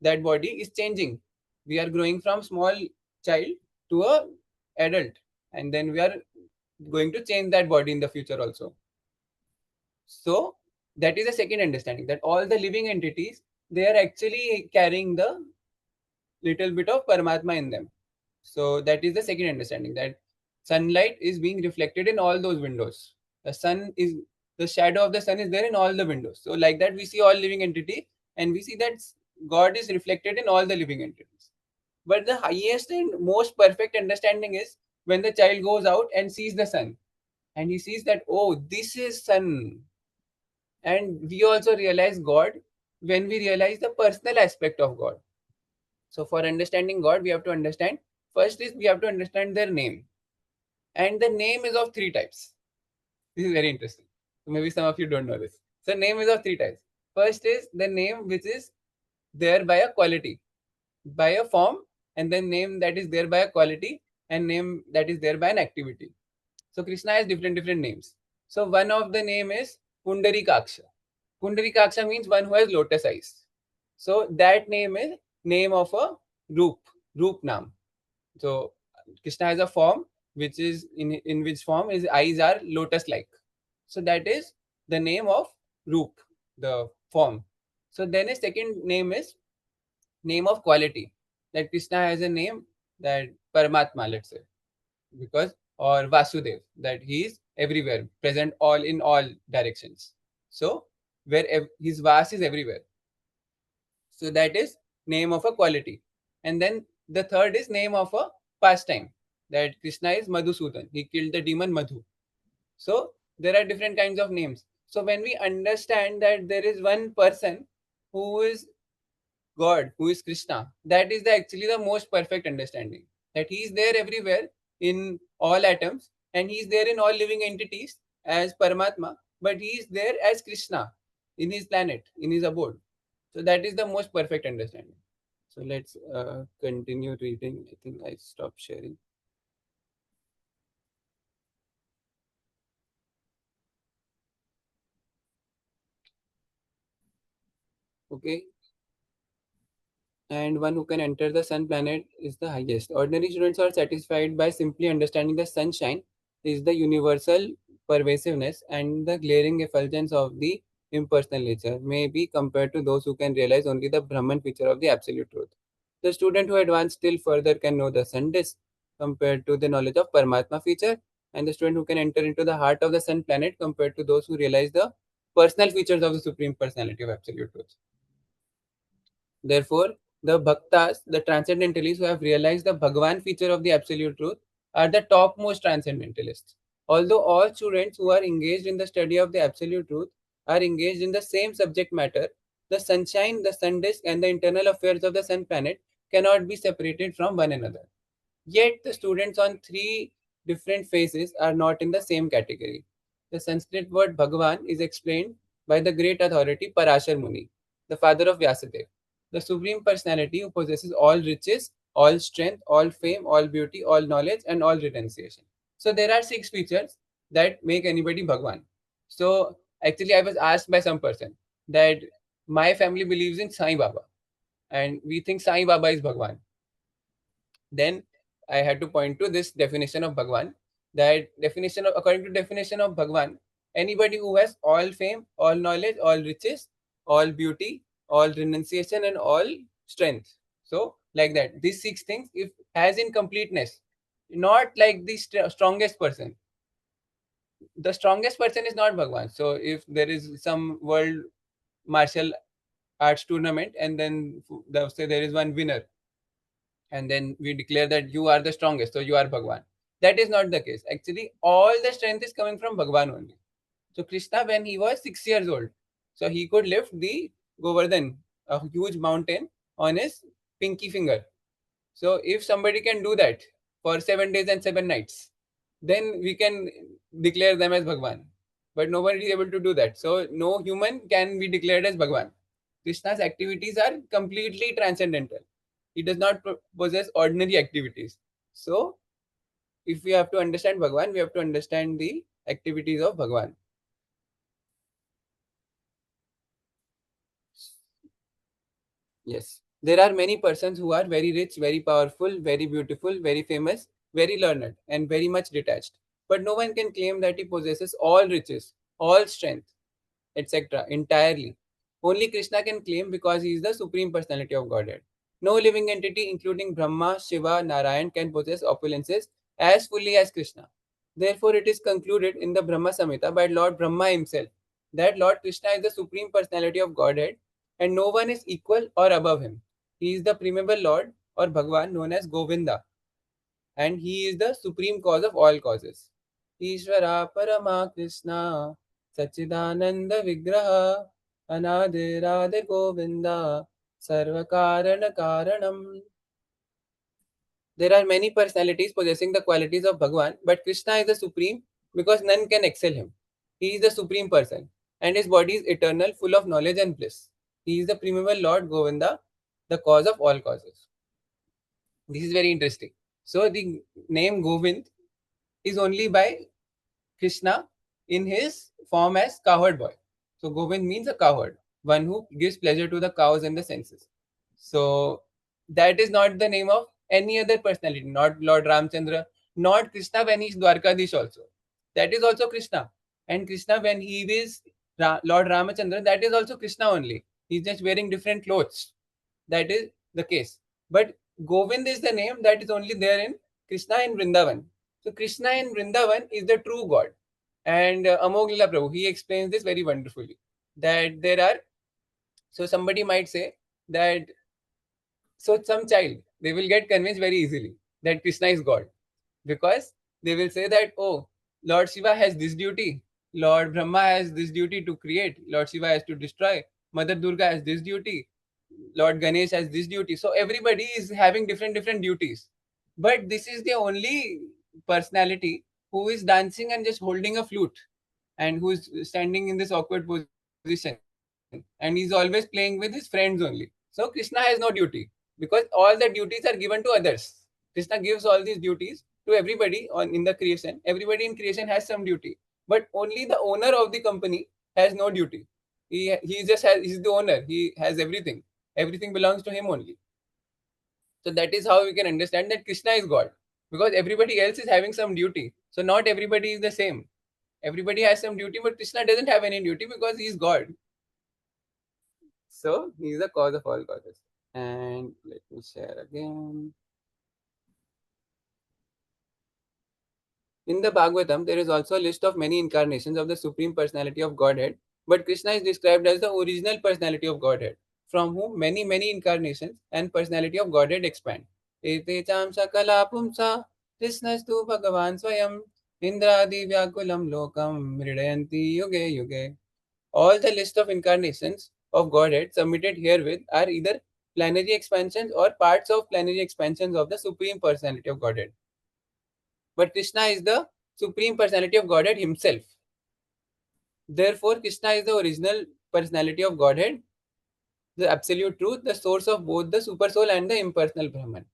that body is changing. We are growing from small child to a adult, and then we are going to change that body in the future also. So that is the second understanding, that all the living entities, they are actually carrying the little bit of Paramatma in them. So that is the second understanding, that sunlight is being reflected in all those windows. The shadow of the sun is there in all the windows. So like that we see all living entity, and we see that God is reflected in all the living entities. But the highest and most perfect understanding is when the child goes out and sees the sun, and he sees that, oh, this is sun. And we also realize God when we realize the personal aspect of God. So for understanding God, we have to understand, first is we have to understand their name. And the name is of three types. This is very interesting. So maybe some of you don't know this. So name is of three types. First is the name which is there by a quality, by a form, and then name that is there by a quality, and name that is there by an activity. So Krishna has different names. So one of the name is Pundarikaksha. Pundarikaksha means one who has lotus eyes. So that name is name of a Roop Nam. So Krishna has a form which is in which form his eyes are lotus like. So that is the name of Roop, the form. So then a second name is name of quality. That Krishna has a name, that Paramatma, let's say, because, or Vasudev, that he is everywhere, present all in all directions. So where his Vas is everywhere. So that is name of a quality. And then the third is name of a pastime, that Krishna is Madhusudan. He killed the demon Madhu. So there are different kinds of names. So when we understand that there is one person who is God, who is Krishna, that is actually the most perfect understanding. That he is there everywhere in all atoms, and he is there in all living entities as Paramatma, but he is there as Krishna in his planet, in his abode. So that is the most perfect understanding. So let's continue reading. I think I stopped sharing. Okay. And one who can enter the sun planet is the highest. Ordinary students are satisfied by simply understanding the sunshine is the universal pervasiveness, and the glaring effulgence of the impersonal nature may be compared to those who can realize only the Brahman feature of the absolute truth. The student who advances still further can know the sun disk compared to the knowledge of Paramatma feature, and the student who can enter into the heart of the sun planet compared to those who realize the personal features of the Supreme Personality of Absolute Truth. Therefore, the Bhaktas, the transcendentalists who have realized the Bhagavan feature of the Absolute Truth, are the topmost transcendentalists. Although all students who are engaged in the study of the Absolute Truth are engaged in the same subject matter, the sunshine, the sun disk, and the internal affairs of the sun planet cannot be separated from one another. Yet the students on three different phases are not in the same category. The Sanskrit word Bhagavan is explained by the great authority Parashar Muni, the father of Vyasadeva, the supreme personality who possesses all riches, all strength, all fame, all beauty, all knowledge, and all renunciation. So there are 6 features that make anybody Bhagavan. So actually, I was asked by some person that my family believes in Sai Baba, and we think Sai Baba is Bhagavan. Then I had to point to this definition of Bhagwan. That definition of, according to definition of Bhagwan, anybody who has all fame, all knowledge, all riches, all beauty, all renunciation, and all strength. So like that, these 6 things, if has in completeness, not like the strongest person. The strongest person is not Bhagwan. So if there is some world martial arts tournament, and then say there is one winner, and then we declare that you are the strongest, so you are Bhagwan. That is not the case. Actually, all the strength is coming from Bhagwan only. So Krishna, when he was 6 years old, so he could lift the Govardhan, a huge mountain, on his pinky finger. So if somebody can do that for 7 days and 7 nights, then we can declare them as Bhagwan. But nobody is able to do that. So no human can be declared as Bhagwan. Krishna's activities are completely transcendental. He does not possess ordinary activities. So if we have to understand Bhagwan, we have to understand the activities of Bhagwan. Yes. There are many persons who are very rich, very powerful, very beautiful, very famous, very learned, and very much detached. But no one can claim that he possesses all riches, all strength, etc. entirely. Only Krishna can claim because he is the supreme personality of Godhead. No living entity, including Brahma, Shiva, Narayan, can possess opulences as fully as Krishna. Therefore, it is concluded in the Brahma Samhita by Lord Brahma himself that Lord Krishna is the supreme personality of Godhead and no one is equal or above him. He is the primeval Lord or Bhagwan known as Govinda, and he is the supreme cause of all causes. Ishvara Parama Krishna Sachidananda Vigraha Anadirade Govinda Sarva Karana Karanam. There are many personalities possessing the qualities of Bhagwan, but Krishna is the supreme because none can excel him. He is the supreme person, and his body is eternal, full of knowledge and bliss. He is the primeval Lord Govinda, the cause of all causes. This is very interesting. So the name Govind is only by Krishna in his form as cowherd boy. So Govind means a cowherd, one who gives pleasure to the cows and the senses. So that is not the name of any other personality, not Lord Ramchandra, not Krishna when he is Dwarkadish also. That is also Krishna. And Krishna when he is Lord Ramachandra, that is also Krishna only. He's just wearing different clothes. That is the case. But Govind is the name that is only there in Krishna in Vrindavan. So Krishna in Vrindavan is the true God. And Amog Lila Prabhu, he explains this very wonderfully. That there are, so somebody might say that, so some child, they will get convinced very easily that Krishna is God. Because they will say that, oh, Lord Shiva has this duty, Lord Brahma has this duty to create, Lord Shiva has to destroy, Mother Durga has this duty, Lord Ganesh has this duty. So everybody is having different duties. But this is the only personality who is dancing and just holding a flute and who is standing in this awkward position. And he's always playing with his friends only. So Krishna has no duty because all the duties are given to others. Krishna gives all these duties to everybody in the creation. Everybody in creation has some duty. But only the owner of the company has no duty. He's the owner. He has everything. Everything belongs to him only. So that is how we can understand that Krishna is God. Because everybody else is having some duty. So not everybody is the same. Everybody has some duty, but Krishna doesn't have any duty because he is God. So he is the cause of all causes. And let me share again. In the Bhagavatam, there is also a list of many incarnations of the Supreme Personality of Godhead, but Krishna is described as the original personality of Godhead, from whom many incarnations and personality of Godhead expand. Ete cham sakala pumsa Krishnastu Bhagavan Swayam Indradi Vyakulam Lokam Mridayanti Yuge Yuge. All the list of incarnations of Godhead submitted herewith are either plenary expansions or parts of plenary expansions of the Supreme Personality of Godhead. But Krishna is the Supreme Personality of Godhead himself. Therefore, Krishna is the original personality of Godhead, the absolute truth, the source of both the super soul and the impersonal Brahman.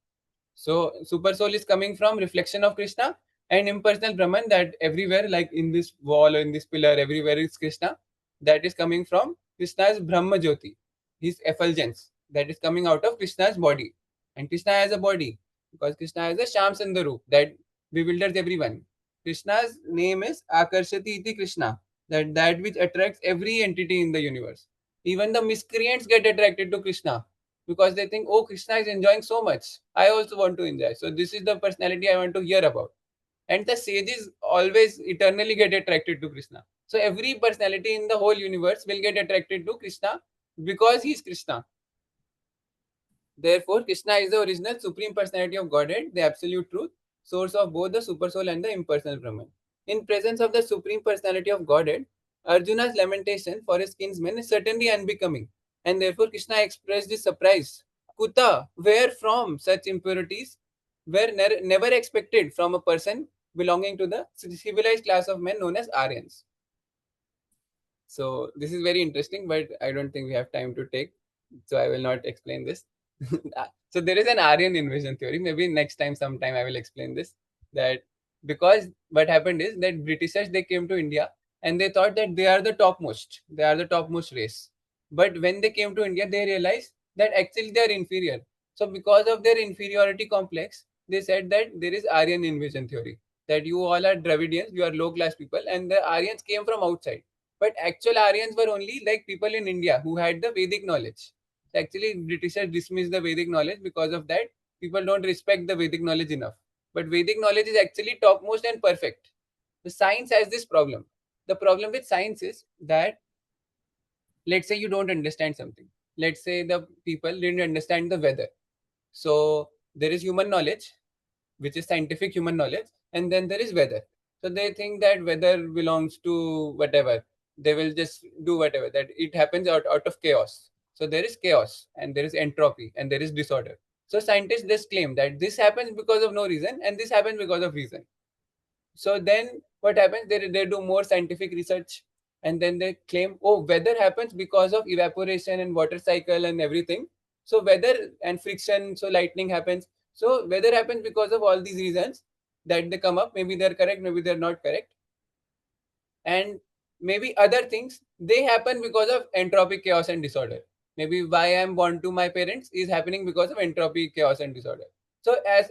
So, super soul is coming from reflection of Krishna, and impersonal Brahman, that everywhere, like in this wall or in this pillar, everywhere is Krishna, that is coming from Krishna's Brahma Jyoti, his effulgence, that is coming out of Krishna's body. And Krishna has a body because Krishna has a Sham Sundar Roop that bewilders everyone. Krishna's name is Akarshati iti Krishna, that which attracts every entity in the universe. Even the miscreants get attracted to Krishna because they think, oh, Krishna is enjoying so much. I also want to enjoy. So this is the personality I want to hear about. And the sages always eternally get attracted to Krishna. So every personality in the whole universe will get attracted to Krishna because he is Krishna. Therefore, Krishna is the original Supreme Personality of Godhead, the absolute truth, source of both the Super Soul and the impersonal Brahman. In presence of the Supreme Personality of Godhead, Arjuna's lamentation for his kinsmen is certainly unbecoming, and therefore Krishna expressed his surprise. Kuta, where from such impurities were never expected from a person belonging to the civilized class of men known as Aryans. So this is very interesting, but I don't think we have time to take, so I will not explain this. So there is an Aryan invasion theory. Maybe next time, sometime I will explain this. That because what happened is that Britishers, they came to India and they thought that they are the topmost. They are the topmost race. But when they came to India, they realized that actually they are inferior. So because of their inferiority complex, they said that there is Aryan invasion theory. That you all are Dravidians, you are low class people, and the Aryans came from outside. But actual Aryans were only like people in India who had the Vedic knowledge. Actually, Britishers dismissed the Vedic knowledge. Because of that, people don't respect the Vedic knowledge enough. But Vedic knowledge is actually topmost and perfect. The science has this problem. The problem with science is that, let's say you don't understand something. Let's say the people didn't understand the weather. So there is human knowledge, which is scientific human knowledge, and then there is weather. So they think that weather belongs to whatever. They will just do whatever, that it happens out of chaos. So there is chaos and there is entropy and there is disorder. So scientists just claim that this happens because of no reason and this happens because of reason. So then what happens? They do more scientific research, and then they claim, oh, weather happens because of evaporation and water cycle and everything. So weather and friction, so lightning happens. So weather happens because of all these reasons that they come up. Maybe they're correct, maybe they're not correct. And maybe other things, they happen because of entropy, chaos, and disorder. Maybe why I'm born to my parents is happening because of entropy, chaos, and disorder. So as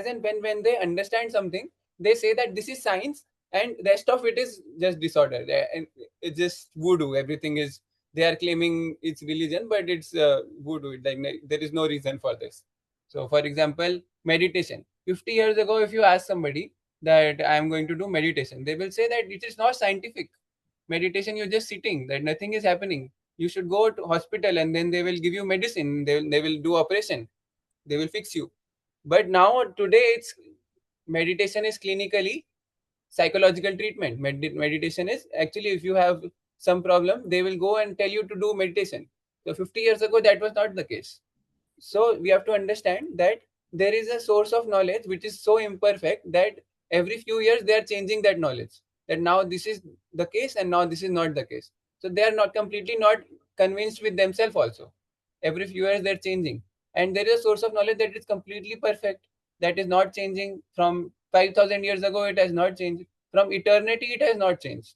and when they understand something, they say that this is science and rest of it is just disorder. And it's just voodoo. Everything is, they are claiming it's religion, but it's voodoo. Like there is no reason for this. So for example, meditation. 50 years ago, if you ask somebody that I am going to do meditation, they will say that it is not scientific. Meditation, you're just sitting, that nothing is happening. You should go to hospital and then they will give you medicine. They will do operation. They will fix you. But now today, it's meditation is clinically psychological treatment. Meditation is actually, if you have some problem, they will go and tell you to do meditation. So 50 years ago, that was not the case. So we have to understand that there is a source of knowledge which is so imperfect that every few years they are changing that knowledge. That now this is the case and now this is not the case. So they are not completely not convinced with themselves also. Every few years they're changing. And there is a source of knowledge that is completely perfect, that is not changing. From 5,000 years ago, it has not changed. From eternity, it has not changed.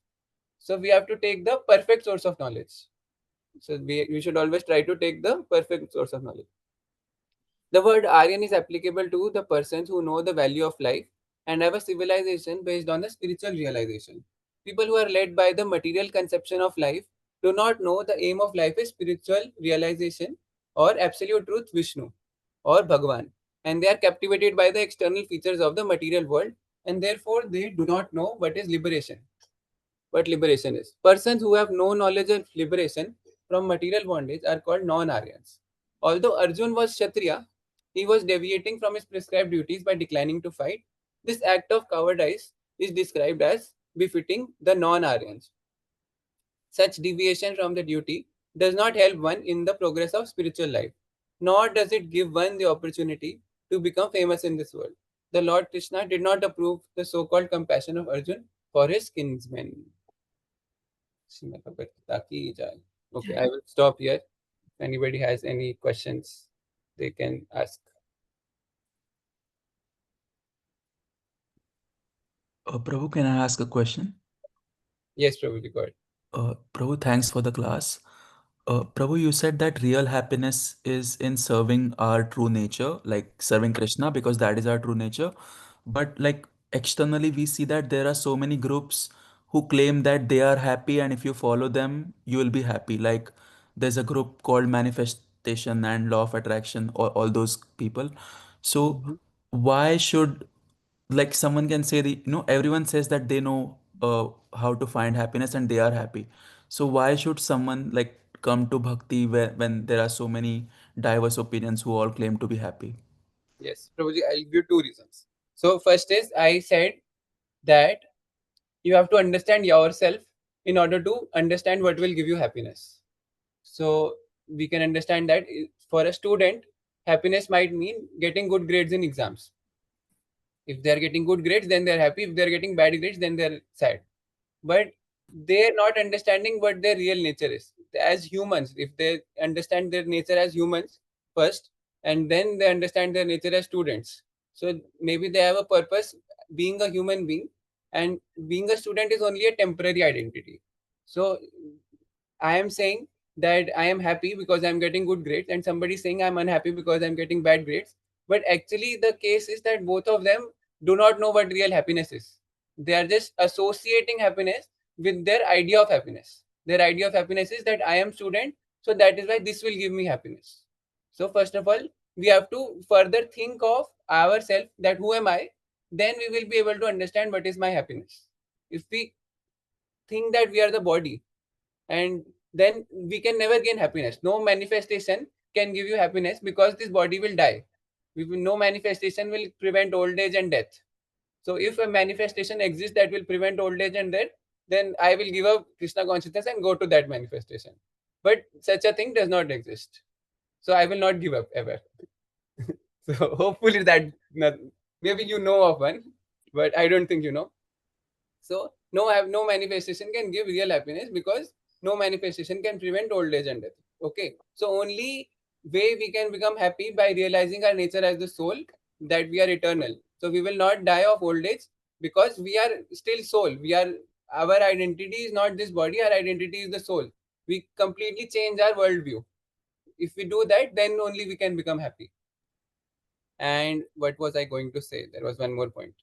So we have to take the perfect source of knowledge. So we should always try to take the perfect source of knowledge. The word Aryan is applicable to the persons who know the value of life and have a civilization based on the spiritual realization. People who are led by the material conception of life do not know the aim of life is spiritual realization or absolute truth, Vishnu or Bhagavan, and they are captivated by the external features of the material world, and therefore they do not know what is liberation. What liberation is. Persons who have no knowledge of liberation from material bondage are called non-Aryans. Although Arjun was Kshatriya, he was deviating from his prescribed duties by declining to fight. This act of cowardice is described as befitting the non-Aryans. Such deviation from the duty does not help one in the progress of spiritual life. nor does it give one the opportunity to become famous in this world. The Lord Krishna did not approve the so-called compassion of Arjun for his kinsmen. Srimad Bhagavad-gītā ki jai. Okay, I will stop here. If anybody has any questions, they can ask. Prabhu, can I ask a question? Yes, Prabhuji, go ahead. Prabhu, thanks for the class. Prabhu, you said that real happiness is in serving our true nature, like serving Krishna, because that is our true nature. But like externally, we see that there are so many groups who claim that they are happy, and if you follow them, you will be happy. Like there's a group called Manifestation and Law of Attraction, or all those people. So Mhm. why should, like, someone can say, everyone says that they know how to find happiness and they are happy, so why should someone like come to bhakti when there are so many diverse opinions who all claim to be happy? Yes, Prabhuji, I'll give you two reasons. So first is I said that you have to understand yourself in order to understand what will give you happiness. So we can understand that for a student, happiness might mean getting good grades in exams. If they are getting good grades, then they're happy. If they're getting bad grades, then they're sad. But they're not understanding what their real nature is. As humans, if they understand their nature as humans first, and then they understand their nature as students. So maybe they have a purpose being a human being, and being a student is only a temporary identity. So I am saying that I am happy because I'm getting good grades, and somebody saying I'm unhappy because I'm getting bad grades. But actually, the case is that both of them do not know what real happiness is. They are just associating happiness with their idea of happiness. Their idea of happiness is that I am student, so that is why this will give me happiness. So first of all, we have to further think of ourselves that who am I? Then we will be able to understand what is my happiness. If we think that we are the body, and then we can never gain happiness. No manifestation can give you happiness because this body will die. No manifestation will prevent old age and death. So if a manifestation exists that will prevent old age and death, then I will give up Krishna consciousness and go to that manifestation. But such a thing does not exist. So I will not give up ever. So hopefully that maybe you know of one, but I don't think you know. So no manifestation can give real happiness because no manifestation can prevent old age and death. Okay. So only way we can become happy by realizing our nature as the soul, that we are eternal. So we will not die of old age because we are still soul. Our identity is not this body, our identity is the soul. We completely change our worldview. If we do that, then only we can become happy. And what was I going to say? There was one more point.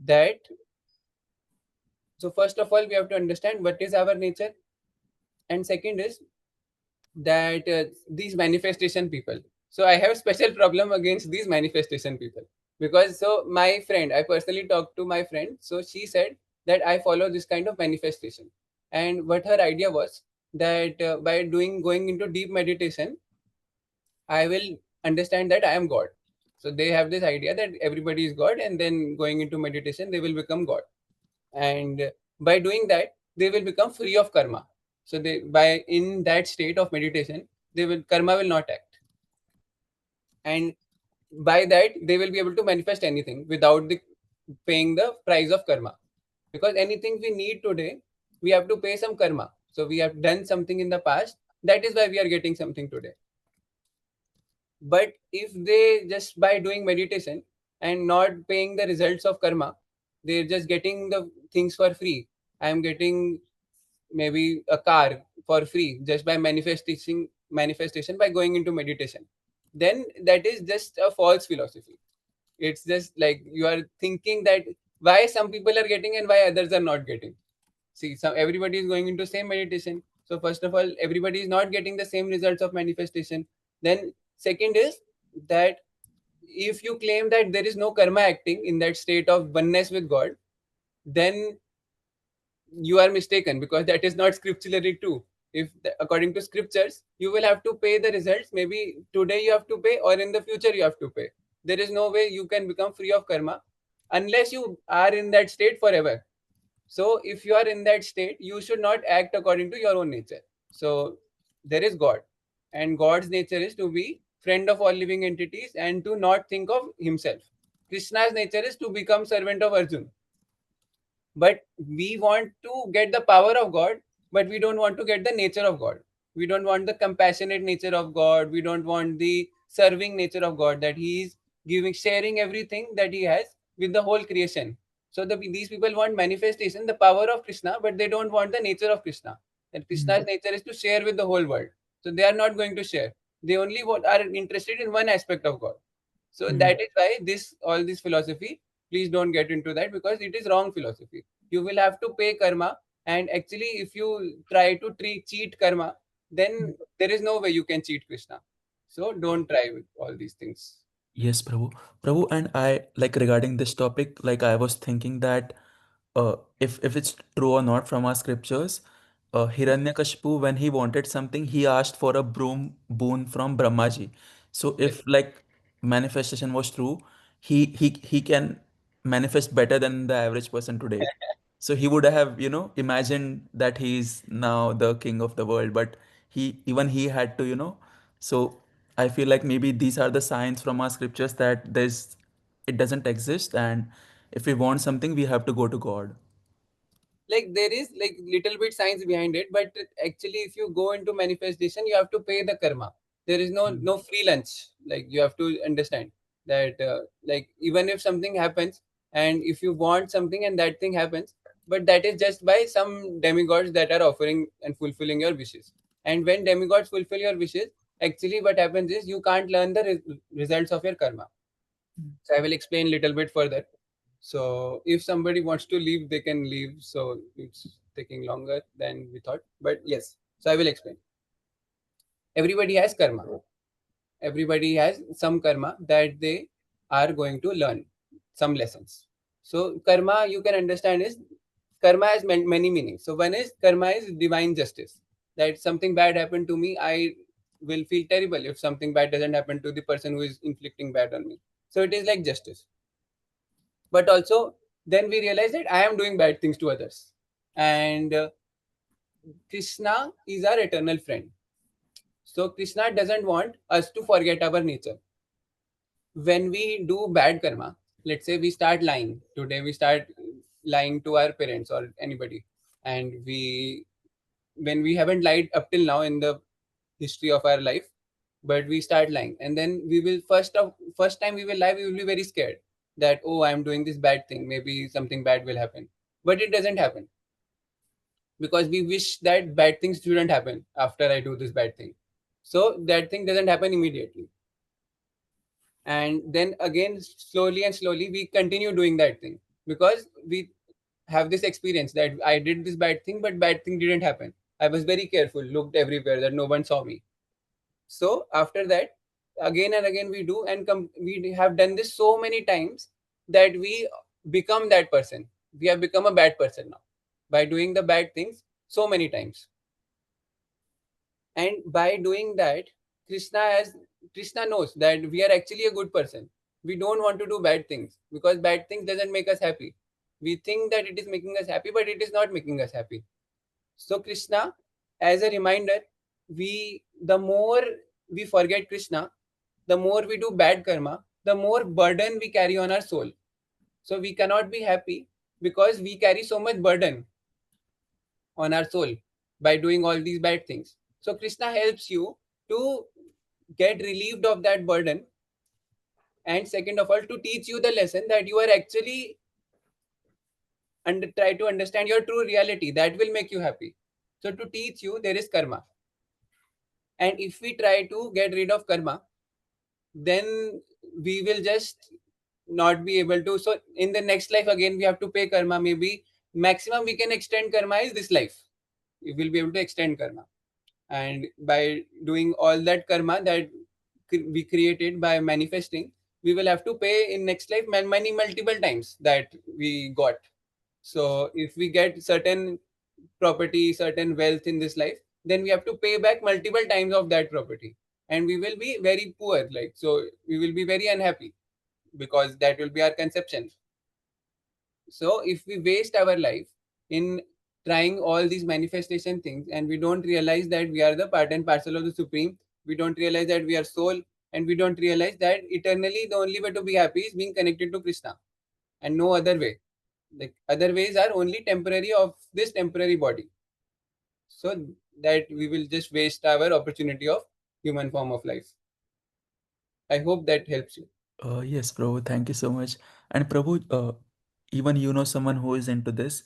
That So first of all, we have to understand what is our nature, and second is that these manifestation people. So I have a special problem against these manifestation people, because so my friend, I personally talked to my friend. So she said that I follow this kind of manifestation, and what her idea was that by going into deep meditation, I will understand that I am God. So they have this idea that everybody is God, and then going into meditation, they will become God, and by doing that they will become free of karma. So they by in that state of meditation, they will karma will not act, and by that they will be able to manifest anything without the paying the price of karma, because anything we need today, we have to pay some karma. So we have done something in the past, that is why we are getting something today. But if they just by doing meditation and not paying the results of karma, they're just getting the things for free. I am getting maybe a car for free just by manifestation by going into meditation. Then that is just a false philosophy. It's just like you are thinking that why some people are getting and why others are not getting. See, some everybody is going into same meditation. So first of all, everybody is not getting the same results of manifestation. Then second is that if you claim that there is no karma acting in that state of oneness with God, then you are mistaken, because that is not scripturally true. If according to scriptures, you will have to pay the results. Maybe today you have to pay, or in the future you have to pay. There is no way you can become free of karma unless you are in that state forever. So if you are in that state, you should not act according to your own nature. So there is God, and God's nature is to be friend of all living entities and to not think of himself. Krishna's nature is to become servant of Arjun. But we want to get the power of God, but we don't want to get the nature of God. We don't want the compassionate nature of God. We don't want the serving nature of God, that he is giving, sharing everything that he has with the whole creation. So these people want manifestation, the power of Krishna, but they don't want the nature of Krishna. And Krishna's nature is to share with the whole world. So they are not going to share. They only are interested in one aspect of God. So that is why all this philosophy, please don't get into that, because it is wrong philosophy. You will have to pay karma, and actually if you try to cheat karma, then there is no way you can cheat Krishna. So don't try with all these things. Yes, Prabhu. Prabhu, and I like regarding this topic, like I was thinking that if it's true or not from our scriptures, Hiranyakashipu, when he wanted something, he asked for a boon from Brahmaji. So Yes. if like manifestation was true, he can manifest better than the average person today. So he would have, imagined that he is now the king of the world, but he had to, so I feel like maybe these are the signs from our scriptures that it doesn't exist, and if we want something, we have to go to God. Like there is like little bit science behind it, but actually if you go into manifestation, you have to pay the karma. There is no free lunch. Like you have to understand that like even if something happens, and if you want something and that thing happens, but that is just by some demigods that are offering and fulfilling your wishes. And when demigods fulfill your wishes, actually what happens is you can't learn the results of your karma. So I will explain little bit further. So if somebody wants to leave, they can leave. So it's taking longer than we thought. But yes, so I will explain. Everybody has karma. Everybody has some karma that they are going to learn some lessons. So karma, you can understand, is karma has many meanings. So one is karma is divine justice. That something bad happened to me, I will feel terrible if something bad doesn't happen to the person who is inflicting bad on me. So it is like justice. But also then we realize that I am doing bad things to others, and Krishna is our eternal friend. So Krishna doesn't want us to forget our nature. When we do bad karma, let's say we start lying today, we start lying to our parents or anybody, and when we haven't lied up till now in the history of our life, but we start lying, and then we will first time we will lie, we will be very scared that, oh, I'm doing this bad thing, maybe something bad will happen. But it doesn't happen, because we wish that bad things shouldn't happen after I do this bad thing. So that thing doesn't happen immediately, and then again slowly and slowly we continue doing that thing, because we have this experience that I did this bad thing, but bad thing didn't happen. I was very careful, looked everywhere that no one saw me. So after that, again and again we do, and we have done this so many times that we become that person. We have become a bad person now by doing the bad things so many times. And by doing that, krishna knows that we are actually a good person. We don't want to do bad things, because bad things doesn't make us happy. We think that it is making us happy, but it is not making us happy. So Krishna, as a reminder, the more we forget Krishna, the more we do bad karma, the more burden we carry on our soul. So we cannot be happy, because we carry so much burden on our soul by doing all these bad things. So Krishna helps you to get relieved of that burden, and second of all, to teach you the lesson that you are actually and try to understand your true reality that will make you happy. So to teach you, there is karma. And if we try to get rid of karma, then we will just not be able to. So in the next life again we have to pay karma. Maybe maximum we can extend karma is this life. We will be able to extend karma, and by doing all that karma that we created by manifesting, we will have to pay in next life many multiple times that we got. So if we get certain property, certain wealth in this life, then we have to pay back multiple times of that property, and we will be very poor. Like, so we will be very unhappy, because that will be our conception. So if we waste our life in trying all these manifestation things, and we don't realize that we are the part and parcel of the Supreme, We don't realize that we are soul, and we don't realize that eternally the only way to be happy is being connected to Krishna, and no other way. Like other ways are only temporary of this temporary body. So that we will just waste our opportunity of human form of life. I hope that helps you. Yes, Prabhu, thank you so much. And Prabhu, even you know someone who is into this.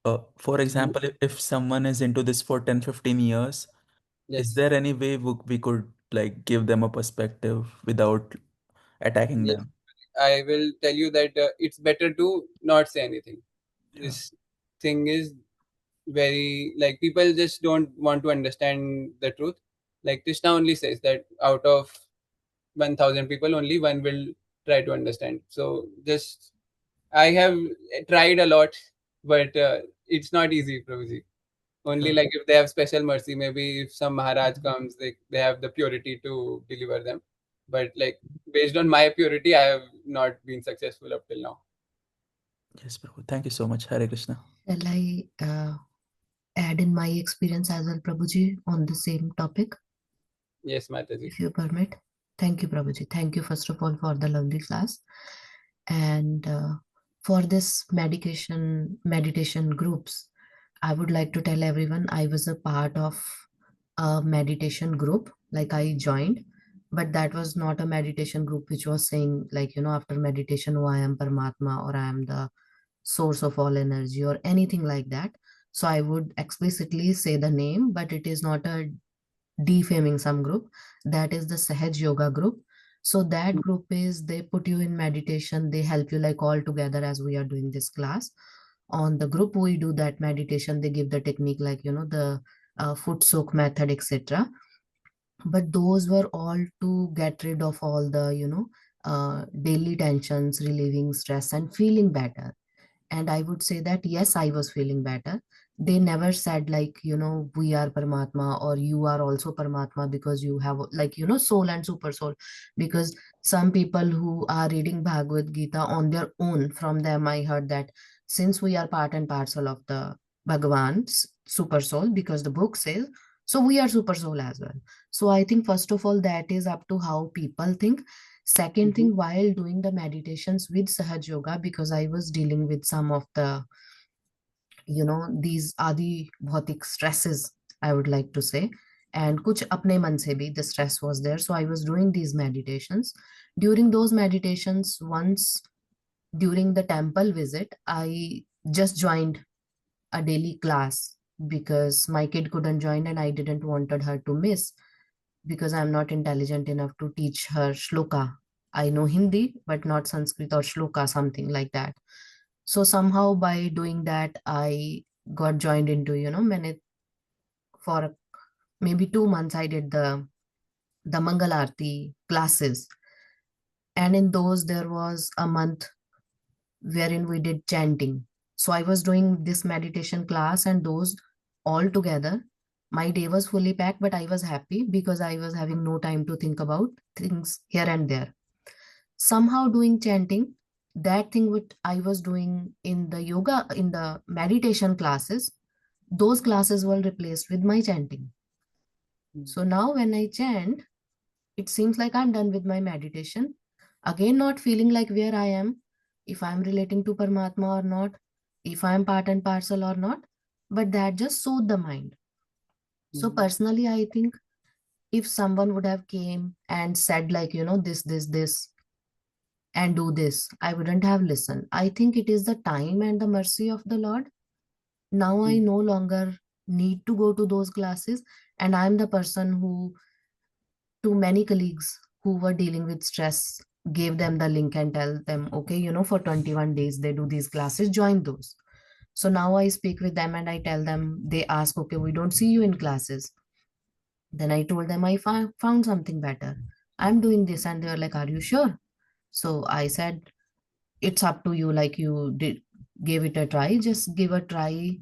For Mhm. example, if someone is into this for 10, 15 years, is Yes. there any way we could like give them a perspective without attacking Yes. them? I will tell you that it's better to not say anything. Yeah. This thing is very like people just don't want to understand the truth. Like Krishna only says that out of 1,000 people, only one will try to understand. So just I have tried a lot, but it's not easy, Prabhuji. Only Yeah. like if they have special mercy, maybe if some Maharaj comes, they have the purity to deliver them. But like based on my purity, I have not been successful up till now. Yes, Prabhu. Thank you so much. Hare Krishna. Shall I add in my experience as well, Prabhuji, on the same topic, Yes, Mataji. if you permit? Thank you, Prabhuji. Thank you, first of all, for the lovely class. And for this meditation groups, I would like to tell everyone I was a part of a meditation group, like I joined, but that was not a meditation group which was saying, like, after meditation, oh, I am Paramatma or I am the source of all energy or anything like that. So I would explicitly say the name, but it is not a defaming some group. That is the Sahaj Yoga group. So that group is, they put you in meditation, they help you like all together as we are doing this class. On the group we do that meditation, they give the technique like the foot soak method, etc. But those were all to get rid of all the daily tensions, relieving stress and feeling better. And I would say that yes, I was feeling better. They never said like we are Paramatma or you are also Paramatma because you have like soul and super soul. Because some people who are reading Bhagavad-gītā on their own, from them I heard that since we are part and parcel of the Bhagavan's super soul, because the book says so, we are super soul as well. So I think first of all that is up to how people think. Second Mhm. thing, while doing the meditations with Sahaj Yoga, because I was dealing with some of the, these adi bhautik stresses, I would like to say, and kuch apne man se bhi, the stress was there. So I was doing these meditations. During those meditations, once during the temple visit, I just joined a daily class because my kid couldn't join and I didn't wanted her to miss, because I'm not intelligent enough to teach her shloka. I know Hindi, but not Sanskrit or shloka, something like that. So somehow by doing that, I got joined into, many, for maybe 2 months, I did the Mangal Aarti classes. And in those, there was a month wherein we did chanting. So I was doing this meditation class and those all together. My day was fully packed, but I was happy because I was having no time to think about things here and there. Somehow doing chanting, that thing which I was doing in the yoga, in the meditation classes, those classes were replaced with my chanting. So now when I chant, it seems like I'm done with my meditation. Again, not feeling like where I am, if I'm relating to Paramatma or not, if I'm part and parcel or not, but that just soothed the mind. So Mhm. personally, I think if someone would have came and said like, this, and do this, I wouldn't have listened. I think it is the time and the mercy of the Lord. Now I Mhm. no longer need to go to those classes, and I'm the person who, to many colleagues who were dealing with stress, gave them the link and tell them, okay, for 21 days they do these classes, join those. So now I speak with them and I tell them, they ask, okay, we don't see you in classes. Then I told them I found something better. I'm doing this. And they were like, are you sure? So I said, it's up to you. Like you did, gave it a try. Just give a try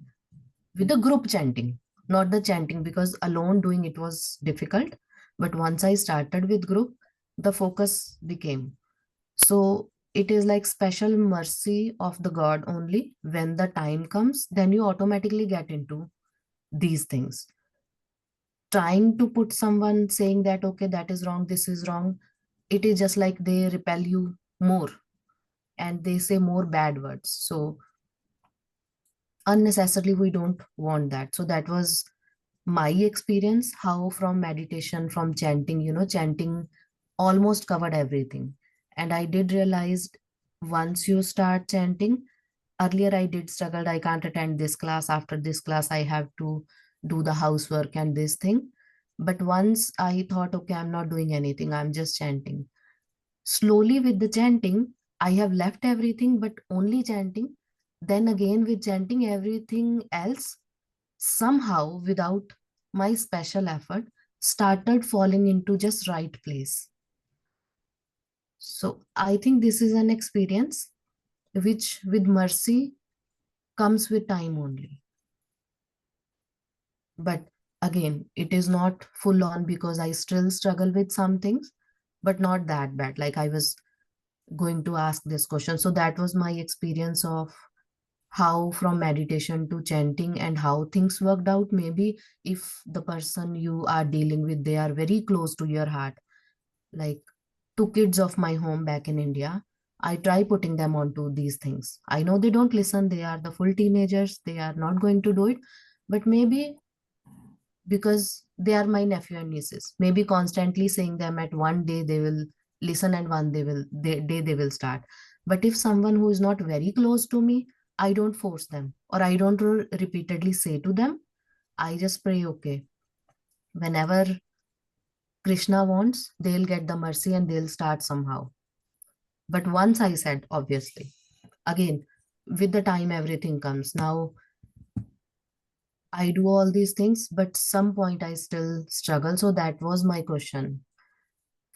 with the group chanting, not the chanting, because alone doing it was difficult. But once I started with group, the focus became. So it is like special mercy of the God only. When the time comes, then you automatically get into these things. trying to put someone saying that, okay, that is wrong, this is wrong, it is just like they repel you more and they say more bad words. So unnecessarily, we don't want that. So that was my experience, how from meditation, from chanting, chanting almost covered everything. And I did realize once you start chanting, earlier I did struggle, I can't attend this class, after this class I have to do the housework and this thing. But once I thought, okay, I'm not doing anything, I'm just chanting. Slowly with the chanting, I have left everything but only chanting. Then again with chanting, everything else somehow without my special effort started falling into just right place. So I think this is an experience which with mercy comes with time only. But again, it is not full on because I still struggle with some things, but not that bad. Like I was going to ask this question. So that was my experience of how from meditation to chanting and how things worked out. Maybe if the person you are dealing with, they are very close to your heart, like two kids of my home back in India, I try putting them onto these things. I know they don't listen, they are the full teenagers, they are not going to do it, but maybe because they are my nephew and nieces, maybe constantly saying them at one day they will listen and one day they will start. But if someone who is not very close to me, I don't force them or I don't repeatedly say to them. I just pray, okay, whenever Krishna wants, they'll get the mercy and they'll start somehow. But once I said, obviously, again, with the time, everything comes. Now, I do all these things, but some point I still struggle. So that was my question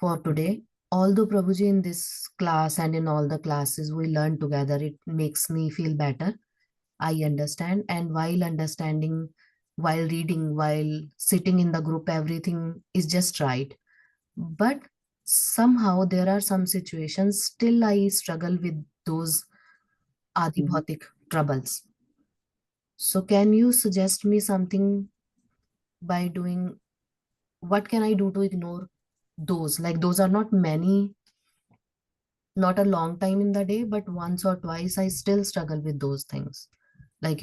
for today. Although Prabhuji, in this class and in all the classes we learn together, it makes me feel better. I understand. And while understanding, while reading, while sitting in the group, everything is just right. But somehow there are some situations still I struggle with those adibhautic troubles. So can you suggest me something by doing, what can I do to ignore those? Like those are not many, not a long time in the day, but once or twice I still struggle with those things. Like,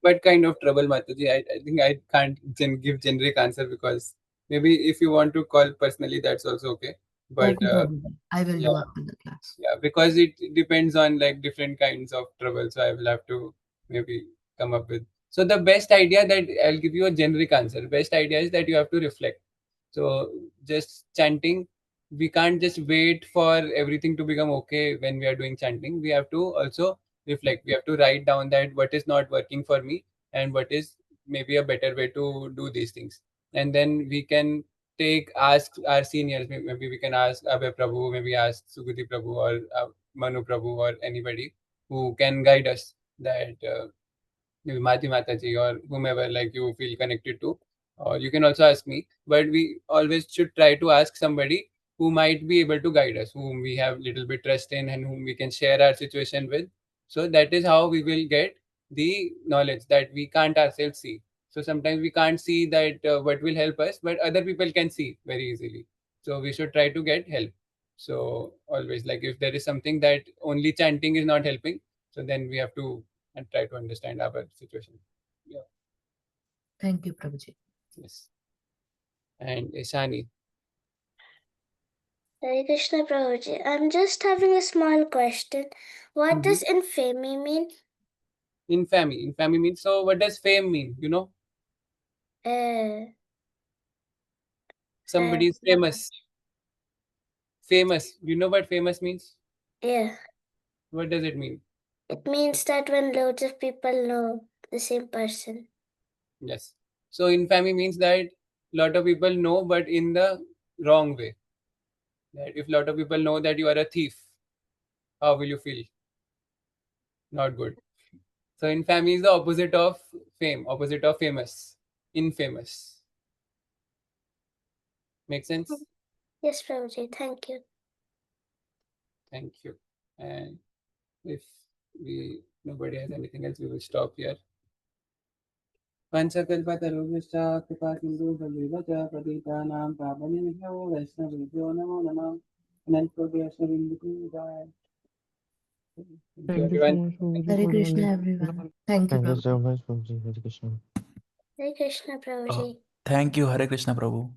What kind of trouble, Mataji? I think I can't give generic answer because maybe if you want to call personally, that's also okay. But okay, Prabhuji, I will do yeah, after the class. yeah, because it depends on like different kinds of trouble. So I will have to maybe come up with. So the best idea that I'll give you a generic answer. Best idea is that you have to reflect. So just chanting, we can't just wait for everything to become okay when we are doing chanting. We have to also reflect. We have to write down that what is not working for me and what is maybe a better way to do these things. And then we can ask our seniors. Maybe we can ask Abhay Prabhu, maybe ask Sugati Prabhu or Manu Prabhu or anybody who can guide us that. Maybe Madhi Mataji or whomever like you feel connected to. Or you can also ask me, but we always should try to ask somebody who might be able to guide us, whom we have little bit trust in and whom we can share our situation with. So that is how we will get the knowledge that we can't ourselves see. So sometimes we can't see that what will help us, but other people can see very easily. So we should try to get help. So always like if there is something that only chanting is not helping, so then we have to and try to understand our situation. Yeah. Thank you, Prabhuji. Yes. And Ishani. Hare Krishna Prabhuji. I'm just having a small question. What does infamy mean? Infamy. Infamy means, so what does fame mean? You know, somebody is famous. Famous. You know what famous means? Yeah. What does it mean? It means that when loads of people know the same person. Yes. So infamy means that lot of people know, but in the wrong way. That if lot of people know that you are a thief, how will you feel? Not good. So infamy is the opposite of fame, opposite of famous. Infamous. Make sense? Yes, Prabhuji. Thank you. Thank you. And if we nobody has anything else, we will stop here. पंचकल्पतरुभ्यश्च कृपासिन्धुभ्यैव च पतितानां पावनेभ्यो वैष्णवेभ्यो नमो नमः। Thank you Thank you so everyone. much, Prabhuji, Hare for the Krishna, wonderful. everyone. Thank you, Thank you Prabhu. so much, Prabhuji. Hare Krishna. Hare Krishna, Prabhuji. Thank you, Hare Krishna, Prabhu.